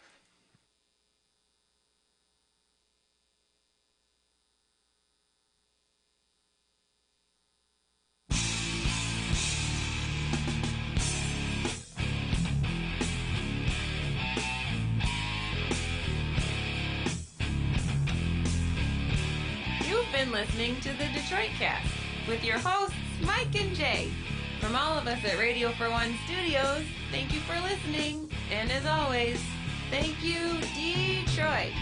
You've been listening to the Detroit Cast with your hosts, Mike and Jay. From all of us at Radio for One Studios, thank you for listening. And as always, Thank you, Detroit.